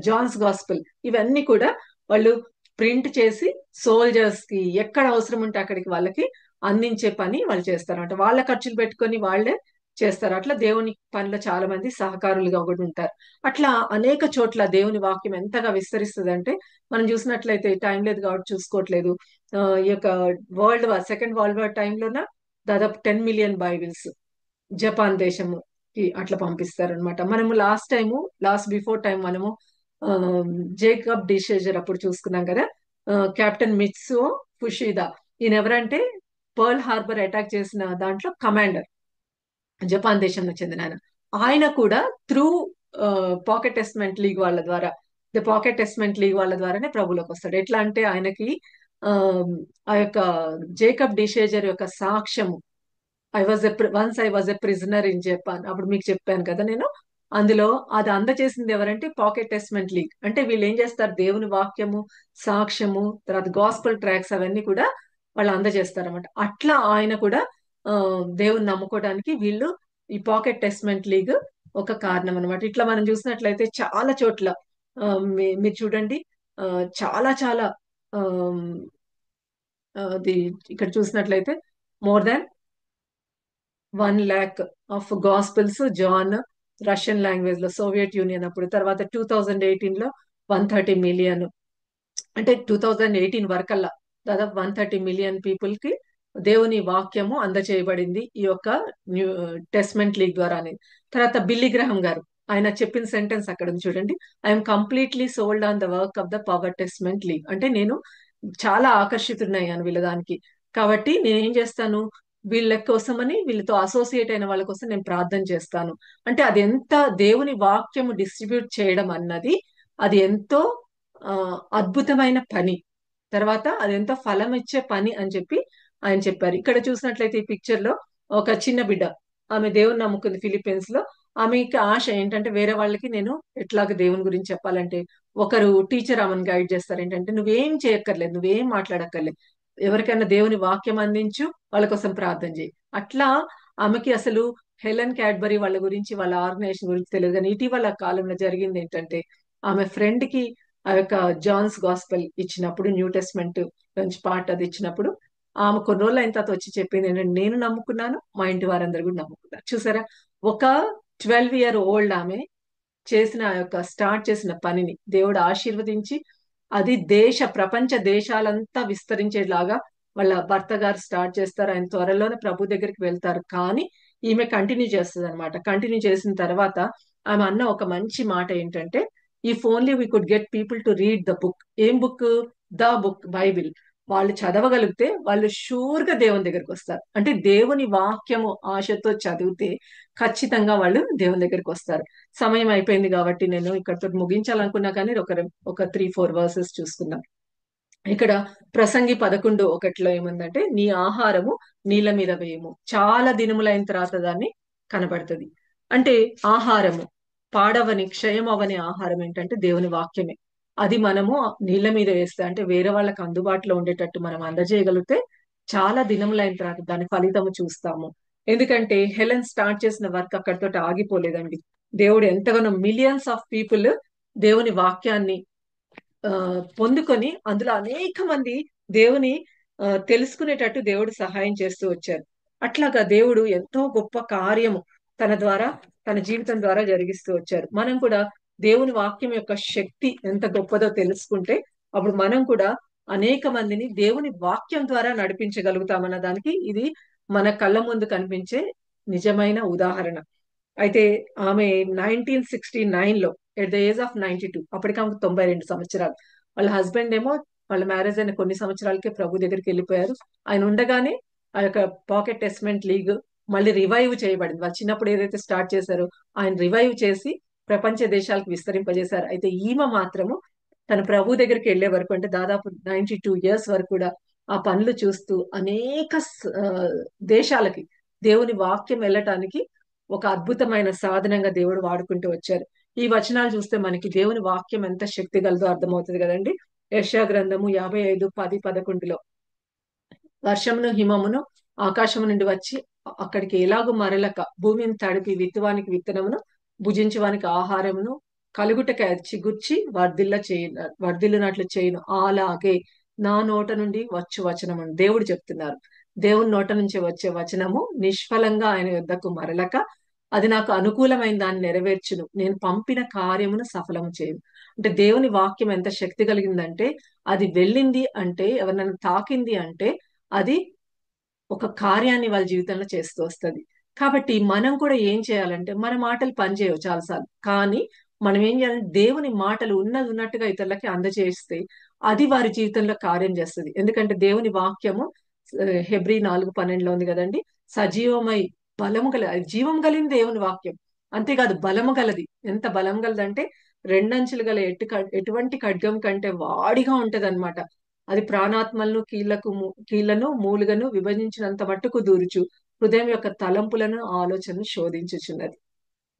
జాన్స్ గాస్పెల్, ఇవన్నీ కూడా వాళ్ళు ప్రింట్ చేసి సోల్జర్స్ కి ఎక్కడ అవసరం ఉంటే అక్కడికి వాళ్ళకి అందించే పని వాళ్ళు చేస్తారంట. వాళ్ళ ఖర్చులు పెట్టుకొని వాళ్ళే చేస్తారు. అట్లా దేవుని పనిలో చాలా మంది సహకారులుగా కూడా ఉంటారు. అట్లా అనేక చోట్ల దేవుని వాక్యం ఎంతగా విస్తరిస్తుంది అంటే, మనం చూసినట్లయితే టైం లేదు కాబట్టి చూసుకోవట్లేదు. ఈ యొక్క సెకండ్ వరల్డ్ వార్ టైంలోన దాదాపు 10 million బైబిల్స్ జపాన్ దేశముకి అట్లా పంపిస్తారనమాట. మనము లాస్ట్ బిఫోర్ టైం మనము ఆ, జేకబ్ డిషేజర్ అప్పుడు చూసుకున్నాం కదా. కెప్టెన్ మిత్సుఓ ఫుషిదా, ఈయన ఎవరంటే పర్ల్ హార్బర్ అటాక్ చేసిన దాంట్లో కమాండర్, జపాన్ దేశంలో చెందిన ఆయన. ఆయన కూడా త్రూ పాకెట్ టెస్ట్మెంట్ లీగ్ వాళ్ళ ద్వారా, పాకెట్ టెస్ట్మెంట్ లీగ్ వాళ్ళ ద్వారానే ప్రభులోకి వస్తాడు. ఎట్లా అంటే ఆయనకి ఆ ఆ యొక్క జేకబ్ డిషేజర్ యొక్క సాక్ష్యము, I was a prisoner in Japan, అప్పుడు మీకు చెప్పాను కదా నేను. అందులో అది అందచేసింది ఎవరంటే పాకెట్ టెస్ట్మెంట్ లీగ్. అంటే వీళ్ళు ఏం చేస్తారు, దేవుని వాక్యము, సాక్ష్యము, తర్వాత గాస్పల్ ట్రాక్స్ అవన్నీ కూడా వాళ్ళు అందజేస్తారు అనమాట. అట్లా ఆయన కూడా ఆ, దేవుని నమ్ముకోవడానికి వీళ్ళు ఈ పాకెట్ టెస్ట్మెంట్ లీగ్ ఒక కారణం అనమాట. ఇట్లా మనం చూసినట్లయితే చాలా చోట్ల ఆ, మీరు చూడండి, ఆ, చాలా చాలా ఆమ్, అది ఇక్కడ చూసినట్లయితే more than 1 lakh of gospels John Russian language లో, సోవియట్ యూనియన్ అప్పుడు. తర్వాత 2018లో 130 మిలియన్, అంటే 2018 వరకల్లా దాదాపు 130 మిలియన్ పీపుల్ కి దేవుని వాక్యము అందచేయబడింది ఈ యొక్క న్యూ టెస్ట్మెంట్ లీగ్ ద్వారా అనేది. తర్వాత బిల్లీ గ్రహం గారు ఆయన చెప్పిన సెంటెన్స్ అక్కడ ఉంది చూడండి, I'm completely sold on the work of the power testament league. అంటే నేను చాలా ఆకర్షితున్నాను వీళ్ళ దానికి, కాబట్టి నేను ఏం చేస్తాను, వీళ్ళ కోసమని, వీళ్ళతో అసోసియేట్ అయిన వాళ్ళ కోసం నేను ప్రార్థన చేస్తాను. అంటే అది ఎంత దేవుని వాక్యము డిస్ట్రిబ్యూట్ చేయడం అన్నది, అది ఎంతో ఆ, అద్భుతమైన పని. తర్వాత అదెంతో ఫలం ఇచ్చే పని అని చెప్పి ఆయన చెప్పారు. ఇక్కడ చూసినట్లయితే ఈ పిక్చర్ లో ఒక చిన్న బిడ్డ, ఆమె దేవుని నమ్ముకుంది ఫిలిప్పీన్స్ లో. ఆమెకి ఆశ ఏంటంటే వేరే వాళ్ళకి నేను ఎట్లాగ దేవుని గురించి చెప్పాలంటే, ఒకరు టీచర్ ఆమెను గైడ్ చేస్తారు ఏంటంటే, నువ్వేం చేయక్కర్లేదు, నువ్వేం మాట్లాడక్కర్లేదు, ఎవరికైనా దేవుని వాక్యం అందించు, వాళ్ళ కోసం ప్రార్థన చేయి. అట్లా ఆమెకి అసలు హెలెన్ క్యాడ్బరీ వాళ్ళ గురించి, వాళ్ళ ఆర్గనైజేషన్ గురించి తెలియదు. కానీ ఇటీవల కాలంలో జరిగింది ఏంటంటే, ఆమె ఫ్రెండ్ కి ఆ యొక్క జాన్స్ గాస్పెల్ ఇచ్చినప్పుడు, న్యూ టెస్ట్మెంట్ నుంచి పార్ట్ అది ఇచ్చినప్పుడు, ఆమె కొన్ని రోజులు అయిన తర్వాత వచ్చి చెప్పింది ఏంటంటే, నేను నమ్ముకున్నాను, మా ఇంటి వారందరూ కూడా నమ్ముకున్నారు. చూసారా, ఒక 12 year old ఆమె చేసిన ఆ యొక్క స్టార్ట్ చేసిన పనిని దేవుడు ఆశీర్వదించి, అది ప్రపంచ దేశాలంతా విస్తరించేలాగా వాళ్ళ భర్త గారు స్టార్ట్ చేస్తారు. ఆయన త్వరలోనే ప్రభు దగ్గరికి వెళ్తారు. కానీ ఈమె కంటిన్యూ చేస్తుంది అనమాట. కంటిన్యూ చేసిన తర్వాత ఆమె అన్న ఒక మంచి మాట ఏంటంటే, if only we could get people to read the book. ఏం బుక్? The book, Bible. వాళ్ళు చదవగలిగితే వాళ్ళు షూర్ గా దేవుని దగ్గరికి వస్తారు. అంటే దేవుని వాక్యము ఆశతో చదివితే ఖచ్చితంగా వాళ్ళు దేవుని దగ్గరికి వస్తారు. సమయం అయిపోయింది కాబట్టి నేను ఇక్కడితో ముగించాలనుకున్నా, కానీ ఒక 3-4 వర్సెస్ చూసుకుందాం. ఇక్కడ ప్రసంగి 11:1 ఏముందంటే, నీ ఆహారము నీళ్ళ మీద వేయము, చాలా దినములైన తర్వాత దాన్ని కనబడుతుంది. అంటే ఆహారము పాడవని, క్షయమవని ఆహారం ఏంటంటే దేవుని వాక్యమే. అది మనము నీళ్ళ మీద వేస్తే, అంటే వేరే వాళ్ళకి అందుబాటులో ఉండేటట్టు మనం అందజేయగలిగితే, చాలా దినములైన తర్వాత దాని ఫలితము చూస్తాము. ఎందుకంటే హెలెన్ స్టార్ట్ చేసిన వర్క్ అక్కడితో ఆగిపోలేదండి. దేవుడు ఎంతగానో మిలియన్స్ ఆఫ్ పీపుల్ దేవుని వాక్యాన్ని ఆ పొందుకొని అందులో అనేక మంది దేవుని తెలుసుకునేటట్టు దేవుడు సహాయం చేస్తూ వచ్చారు. అట్లాగా దేవుడు ఎంతో గొప్ప కార్యము తన ద్వారా, తన జీవితం ద్వారా జరిగిస్తూ వచ్చారు. మనం కూడా దేవుని వాక్యం యొక్క శక్తి ఎంత గొప్పదో తెలుసుకుంటే, అప్పుడు మనం కూడా అనేక మందిని దేవుని వాక్యం ద్వారా నడిపించగలుగుతామన్న దానికి ఇది మన కళ్ళ ముందు కనిపించే నిజమైన ఉదాహరణ. అయితే ఆమె 1969లో, ఎట్ ద ఏజ్ ఆఫ్ 92, అప్పటికి ఆమెకు 92 సంవత్సరాలు. వాళ్ళ హస్బెండ్ ఏమో వాళ్ళ మ్యారేజ్ అయిన కొన్ని సంవత్సరాలకే ప్రభు దగ్గరికి వెళ్ళిపోయారు. ఆయన ఉండగానే ఆ యొక్క పాకెట్ టెస్ట్మెంట్ లీగ్ మళ్ళీ రివైవ్ చేయబడింది. వాళ్ళు చిన్నప్పుడు ఏదైతే స్టార్ట్ చేశారో ఆయన రివైవ్ చేసి ప్రపంచ దేశాలకు విస్తరింపజేశారు. అయితే ఈమె మాత్రము తన ప్రభు దగ్గరికి వెళ్లే వరకు, అంటే దాదాపు 92 years వరకు కూడా ఆ పనులు చూస్తూ అనేక దేశాలకి దేవుని వాక్యం వెళ్ళటానికి ఒక అద్భుతమైన సాధనంగా దేవుడు వాడుకుంటూ వచ్చారు. ఈ వచనాలు చూస్తే మనకి దేవుని వాక్యం ఎంత శక్తి గలదో అర్థమవుతుంది కదండి. యెషయా గ్రంథము 55:10-11, వర్షమును హిమమును ఆకాశము నుండి వచ్చి అక్కడికి ఎలాగూ మరలక, భూమిని తడిపి విత్తువానికి విత్తనమును, భుజించువానికి ఆహారమును కలుగుటకి అది చిగుర్చి వర్ధిల్లునట్లు చేయును. అలాగే నా నోట నుండి వచ్చు వచనము, దేవుడు చెప్తున్నారు. దేవుని నోట నుంచి వచ్చే వచనము నిష్ఫలంగా ఆయన యొద్దకు మరలక, అది నాకు అనుకూలమైన దాన్ని నెరవేర్చును, నేను పంపిన కార్యమును సఫలము చేయను. అంటే దేవుని వాక్యం ఎంత శక్తి కలిగిందంటే, అది వెళ్ళింది అంటే, ఎవరినైనా తాకింది అంటే అది ఒక కార్యాన్ని వాళ్ళ జీవితంలో చేస్తూ వస్తుంది. కాబట్టి మనం కూడా ఏం చేయాలంటే, మన మాటలు పనిచేయవు చాలాసార్లు, కానీ మనం ఏం చేయాలంటే దేవుని మాటలు ఉన్నది ఉన్నట్టుగా ఇతరులకి అందజేస్తే అది వారి జీవితంలో కార్యం చేస్తుంది. ఎందుకంటే దేవుని వాక్యము హెబ్రీ 4:12 ఉంది కదండి, సజీవమై బలము గల, అది జీవం కలిగిన దేవుని వాక్యం. అంతేకాదు బలము గలది. ఎంత బలం గలదంటే, రెండంచులు గల ఎటువంటి ఖడ్గం కంటే వాడిగా ఉంటది. అది ప్రాణాత్మలను కీళ్లను మూలుగను విభజించినంత మట్టుకు దూరుచు, హృదయం యొక్క తలంపులను ఆలోచనను శోధించుచున్నది.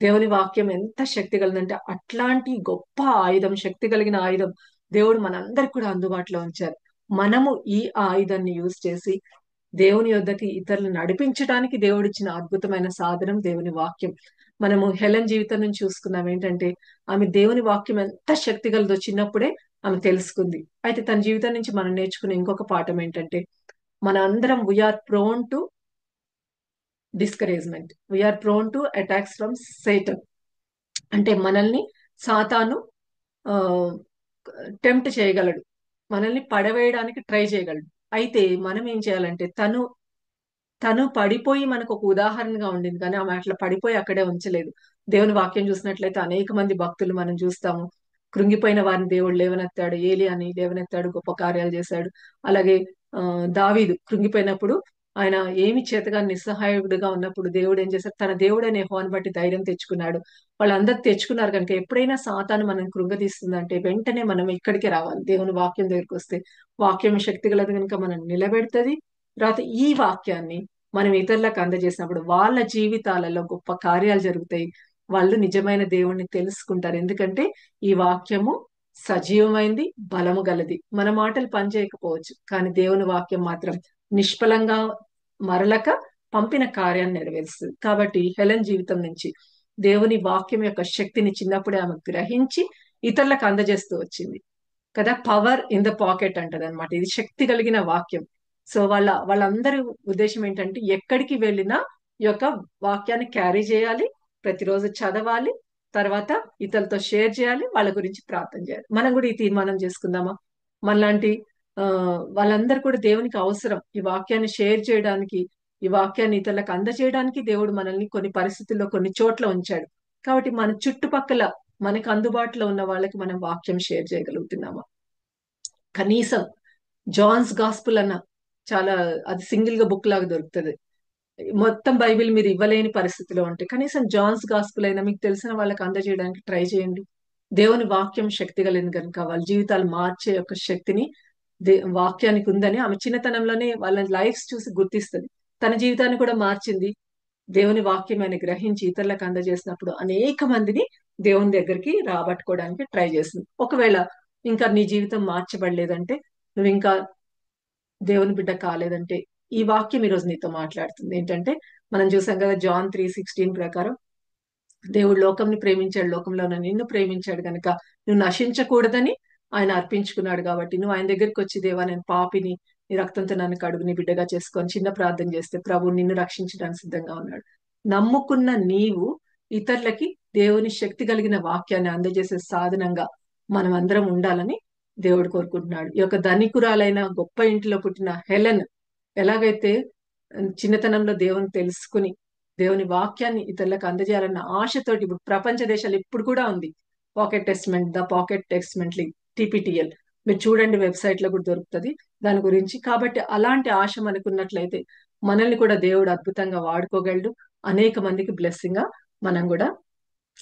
దేవుని వాక్యం ఎంత శక్తి కలిగిందంటే, అట్లాంటి గొప్ప ఆయుధం, శక్తి కలిగిన ఆయుధం దేవుడు మనందరికి కూడా అందుబాటులో ఉంచారు. మనము ఈ ఆయుధాన్ని యూజ్ చేసి దేవుని యొద్దకి ఇతరులను నడిపించడానికి దేవుడిచ్చిన అద్భుతమైన సాధనం దేవుని వాక్యం. మనము హెలెన్ జీవితం నుంచి చూసుకున్నాం ఏంటంటే, ఆమె దేవుని వాక్యం ఎంత శక్తి గలదో చిన్నప్పుడే ఆమె తెలుసుకుంది. అయితే తన జీవితం నుంచి మనం నేర్చుకునే ఇంకొక పాఠం ఏంటంటే, మన అందరం we are prone to discouragement, we are prone to attacks from Satan. అంటే మనల్ని సాతాను టెంప్ట్ చేయగలడు, మనల్ని పడవేయడానికి ట్రై చేయగలడు. అయితే మనం ఏం చేయాలంటే, తను తను పడిపోయి మనకు ఒక ఉదాహరణగా ఉండింది, కానీ ఆమె అట్లా పడిపోయి అక్కడే ఉంచలేదు. దేవుని వాక్యం చూసినట్లయితే అనేక మంది భక్తులు మనం చూస్తాము, కృంగిపోయిన వారిని దేవుడు లేవనెత్తాడు. ఏలియాని లేవనెత్తాడు, గొప్ప కార్యాలు చేశాడు. అలాగే ఆ దావీదు కృంగిపోయినప్పుడు, ఆయన ఏమి చేతగా నిస్సహాయుడుగా ఉన్నప్పుడు దేవుడు ఏం చేశాడు, తన దేవుడైన యెహోవాను బట్టి ధైర్యం తెచ్చుకున్నాడు. వాళ్ళందరూ తెచ్చుకున్నారు కనుక ఎప్పుడైనా సాతాను మనం కృంగతీస్తుందంటే వెంటనే మనం ఇక్కడికి రావాలి, దేవుని వాక్యం దగ్గరికి వస్తే. వాక్యం శక్తి గలది కనుక మనం నిలబెడుతుంది. తర్వాత ఈ వాక్యాన్ని మనం ఇతరులకు అందజేసినప్పుడు వాళ్ళ జీవితాలలో గొప్ప కార్యాలు జరుగుతాయి. వాళ్ళు నిజమైన దేవుణ్ణి తెలుసుకుంటారు. ఎందుకంటే ఈ వాక్యము సజీవమైంది, బలము గలది. మన మాటలు పనిచేయకపోవచ్చు, కానీ దేవుని వాక్యం మాత్రం నిష్ఫలంగా మరలక పంపిన కార్యాన్ని నెరవేరుస్తుంది. కాబట్టి హెలెన్ జీవితం నుంచి దేవుని వాక్యం యొక్క శక్తిని చిన్నప్పుడే ఆమె గ్రహించి ఇతరులకు అందజేస్తూ వచ్చింది కదా. పవర్ ఇన్ ద పాకెట్ అంటది అనమాట. ఇది శక్తి కలిగిన వాక్యం. సో వాళ్ళందరి ఉద్దేశం ఏంటంటే, ఎక్కడికి వెళ్ళినా ఈ యొక్క వాక్యాన్ని క్యారీ చేయాలి, ప్రతిరోజు చదవాలి, తర్వాత ఇతరులతో షేర్ చేయాలి, వాళ్ళ గురించి ప్రార్థన చేయాలి. మనం కూడా ఈ తీర్మానం చేసుకుందామా? మనలాంటి ఆ వాళ్ళందరూ కూడా దేవునికి అవసరం. ఈ వాక్యాన్ని షేర్ చేయడానికి, ఈ వాక్యాన్ని ఇతరులకు అందజేయడానికి దేవుడు మనల్ని కొన్ని పరిస్థితుల్లో కొన్ని చోట్ల ఉంచాడు. కాబట్టి మన చుట్టుపక్కల మనకు అందుబాటులో ఉన్న వాళ్ళకి మనం వాక్యం షేర్ చేయగలుగుతున్నామా? కనీసం జాన్స్ గాస్పుల్ అన్న, చాలా, అది సింగిల్ గా బుక్ లాగా దొరుకుతుంది. మొత్తం బైబిల్ మీరు ఇవ్వలేని పరిస్థితిలో ఉంటే కనీసం జాన్స్ గాస్పుల్ అయినా మీకు తెలిసిన వాళ్ళకి అందజేయడానికి ట్రై చేయండి. దేవుని వాక్యం శక్తి కలిగింది కనుక వాళ్ళ జీవితాలు మార్చే యొక్క శక్తిని వాక్యానికి ఉందని ఆమె చిన్నతనంలోనే వాళ్ళ లైఫ్స్ చూసి గుర్తిస్తుంది. తన జీవితాన్ని కూడా మార్చింది. దేవుని వాక్యం అని గ్రహించి ఇతరులకు అందజేసినప్పుడు అనేక మందిని దేవుని దగ్గరికి రాబట్టుకోవడానికి ట్రై చేస్తుంది. ఒకవేళ ఇంకా నీ జీవితం మార్చబడలేదంటే, నువ్వు ఇంకా దేవుని బిడ్డ కాలేదంటే, ఈ వాక్యం ఈరోజు నీతో మాట్లాడుతుంది. ఏంటంటే, మనం చూసాం కదా జాన్ 3:16 ప్రకారం, దేవుడు లోకంని ప్రేమించాడు, లోకంలో ఉన్న నిన్ను ప్రేమించాడు కనుక నువ్వు నశించకూడదని ఆయన అర్పించుకున్నాడు. కాబట్టి నువ్వు ఆయన దగ్గరికి వచ్చి, దేవా నేను పాపిని, నీ రక్తంతో నన్ను కడుగు, నీ బిడ్డగా చేసుకొని చిన్న ప్రార్థన చేస్తే ప్రభు నిన్ను రక్షించడానికి సిద్ధంగా ఉన్నాడు. నమ్ముకున్న నీవు ఇతరులకి దేవుని శక్తి కలిగిన వాక్యాన్ని అందజేసే సాధనంగా మనం అందరం ఉండాలని దేవుడు కోరుకుంటున్నాడు. ఈ యొక్క ధనికురాలైన గొప్ప ఇంటిలో పుట్టిన హెలెన్ ఎలాగైతే చిన్నతనంలో దేవుని తెలుసుకుని దేవుని వాక్యాన్ని ఇతరులకు అందజేయాలన్న ఆశతోటి, ఇప్పుడు ప్రపంచ దేశాలు ఇప్పుడు కూడా ఉంది pocket testament, the pocket testament league, TPTL. మీరు చూడండి, వెబ్సైట్ లో కూడా దొరుకుతుంది దాని గురించి. కాబట్టి అలాంటి ఆశ మనకున్నట్లయితే మనల్ని కూడా దేవుడు అద్భుతంగా వాడుకోగలడు. అనేక మందికి బ్లెస్సింగ్ గా మనం కూడా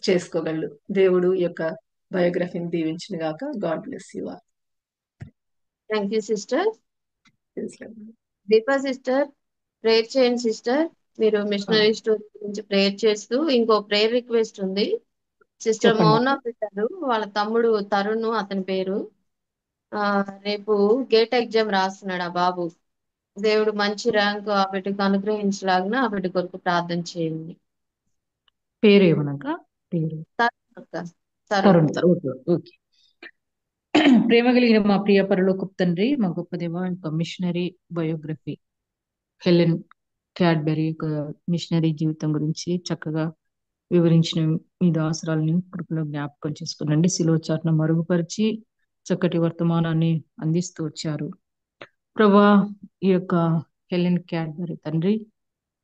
చేసుకోగలడు. దేవుడు ఈ యొక్క బయోగ్రఫీని దీవించిన గాక. God bless you all. Thank you sister. Deepa sister, prayer చేయండి సిస్టర్. మీరు మిషనరీ స్టోరీ గురించి ప్రేయర్ చేస్తూ ఇంకో ప్రేయర్ రిక్వెస్ట్ ఉంది. సిస్టర్ చెప్పండి. మౌన పెట్టారు, వాళ్ళ తమ్ముడు తరుణ్ అతని పేరు. రేపు గేట్ ఎగ్జామ్ రాస్తున్నాడు ఆ బాబు. దేవుడు మంచి ర్యాంక్ ఆ బిడ్డకు అనుగ్రహించలాగిన ఆ బిడ్డ కొరకు ప్రార్థన చేయండి. పేరు ఏమనక పేరు తరుణ్ అక్క, తరుణ్. తరుణ్. Okay okay. ప్రేమ కలిగిన మా ప్రియ పరలోకపు తండ్రి, మా గొప్ప దేవ, ఇంకా మిషనరీ బయోగ్రఫీ హెలెన్ క్యాడ్బెరీ యొక్క మిషనరీ జీవితం గురించి చక్కగా వివరించిన మీ దాసరాలని కృపలో జ్ఞాపకం చేసుకునండి. శిలువ చాటును మరుగుపరిచి చక్కటి వర్తమానాన్ని అందిస్తూ వచ్చారు ప్రభా. ఈ యొక్క హెలెన్ క్యాడ్బెరీ తండ్రి,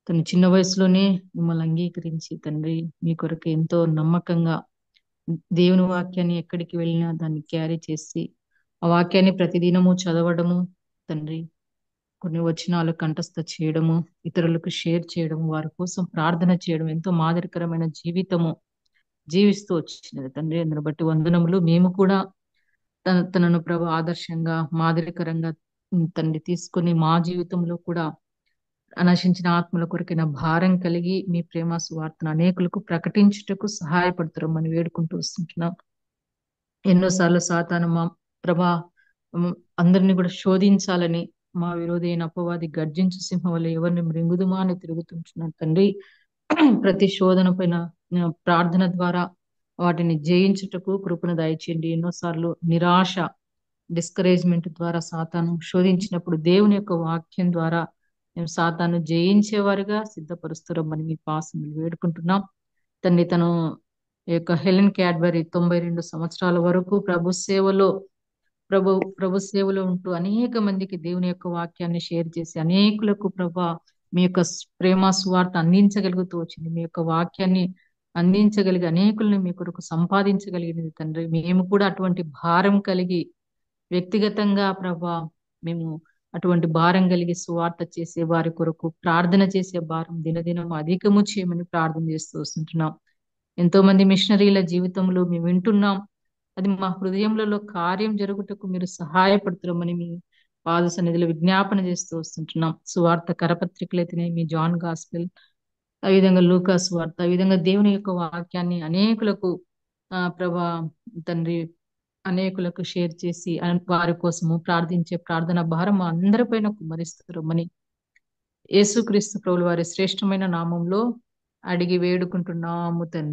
తన చిన్న వయసులోనే మిమ్మల్ని అంగీకరించి తండ్రి, మీ కొరకు ఎంతో నమ్మకంగా దేవుని వాక్యాన్ని ఎక్కడికి వెళ్ళినా దాన్ని క్యారీ చేసి ఆ వాక్యాన్ని ప్రతిదినము చదవడము తండ్రి, కొన్ని వచనాలు కంఠస్థ చేయడము, ఇతరులకు షేర్ చేయడము, వారి కోసం ప్రార్థన చేయడం, ఎంతో మాదిరికరమైన జీవితము జీవిస్తూ వచ్చినది తండ్రి. అందుని బట్టి వందనములు. మేము కూడా తనను ప్రభు ఆదర్శంగా మాదిరికరంగా తండ్రి తీసుకొని మా జీవితంలో కూడా నశించిన ఆత్మల కొరకైన భారం కలిగి మీ ప్రేమ సువార్తను అనేకులకు ప్రకటించుటకు సహాయపడుతారని వేడుకుంటూ వస్తుంటున్నాం. ఎన్నోసార్లు సాతాను మా ప్రభా అందరినీ కూడా శోధించాలని మా విరోధి అయిన అపవాది గర్జించు సింహం వల్ల ఎవరిని మృంగుదుమా అని తిరుగుతుంటున్నాను తండ్రి. ప్రతి శోధన పైన ప్రార్థన ద్వారా వాటిని జయించుటకు కృపను దయచేయండి. ఎన్నోసార్లు నిరాశ, డిస్కరేజ్మెంట్ ద్వారా సాతాను శోధించినప్పుడు దేవుని యొక్క వాక్యం ద్వారా మేము సాతాను జయించేవారుగా సిద్ధపరుస్తున్నామని మీ పాసములు వేడుకుంటున్నాం తండ్రి. తను ఈ యొక్క హెలెన్ క్యాడ్బరీ 92 సంవత్సరాల వరకు ప్రభు సేవలో ఉంటూ అనేక మందికి దేవుని యొక్క వాక్యాన్ని షేర్ చేసి అనేకులకు ప్రభా మీ యొక్క ప్రేమ సువార్త అందించగలుగుతూ వచ్చింది. మీ యొక్క వాక్యాన్ని అందించగలిగి అనేకుల్ని మీ కొరకు సంపాదించగలిగినది తండ్రి. మేము కూడా అటువంటి భారం కలిగి వ్యక్తిగతంగా ప్రభా మేము అటువంటి భారం కలిగి సువార్త చేసే వారి కొరకు ప్రార్థన చేసే భారం దినదినం అధికము చేయమని ప్రార్థన చేస్తూ వస్తుంటున్నాం. ఎంతో మంది మిషనరీల జీవితంలో మేము వింటున్నాం. అది మా హృదయములలో కార్యం జరుగుటకు మీరు సహాయపడుతున్నామని మీ పాద సన్నిధిలో విజ్ఞాపన చేస్తూ వస్తుంటున్నాం. సువార్త కరపత్రికలైతేనే మీ జాన్ గాస్పెల్, ఆ విధంగా లూకా సువార్త, ఆ విధంగా దేవుని యొక్క వాక్యాన్ని అనేకులకు ప్రభా తండ్రి అనేకులకు షేర్ చేసి వారి కోసము ప్రార్థించే ప్రార్థన భారం మా అందరిపైన కుమ్మరిస్తున్నామని యేసుక్రీస్తు ప్రభువు వారి శ్రేష్టమైన నామంలో అడిగి వేడుకుంటున్నాము తండ్రి.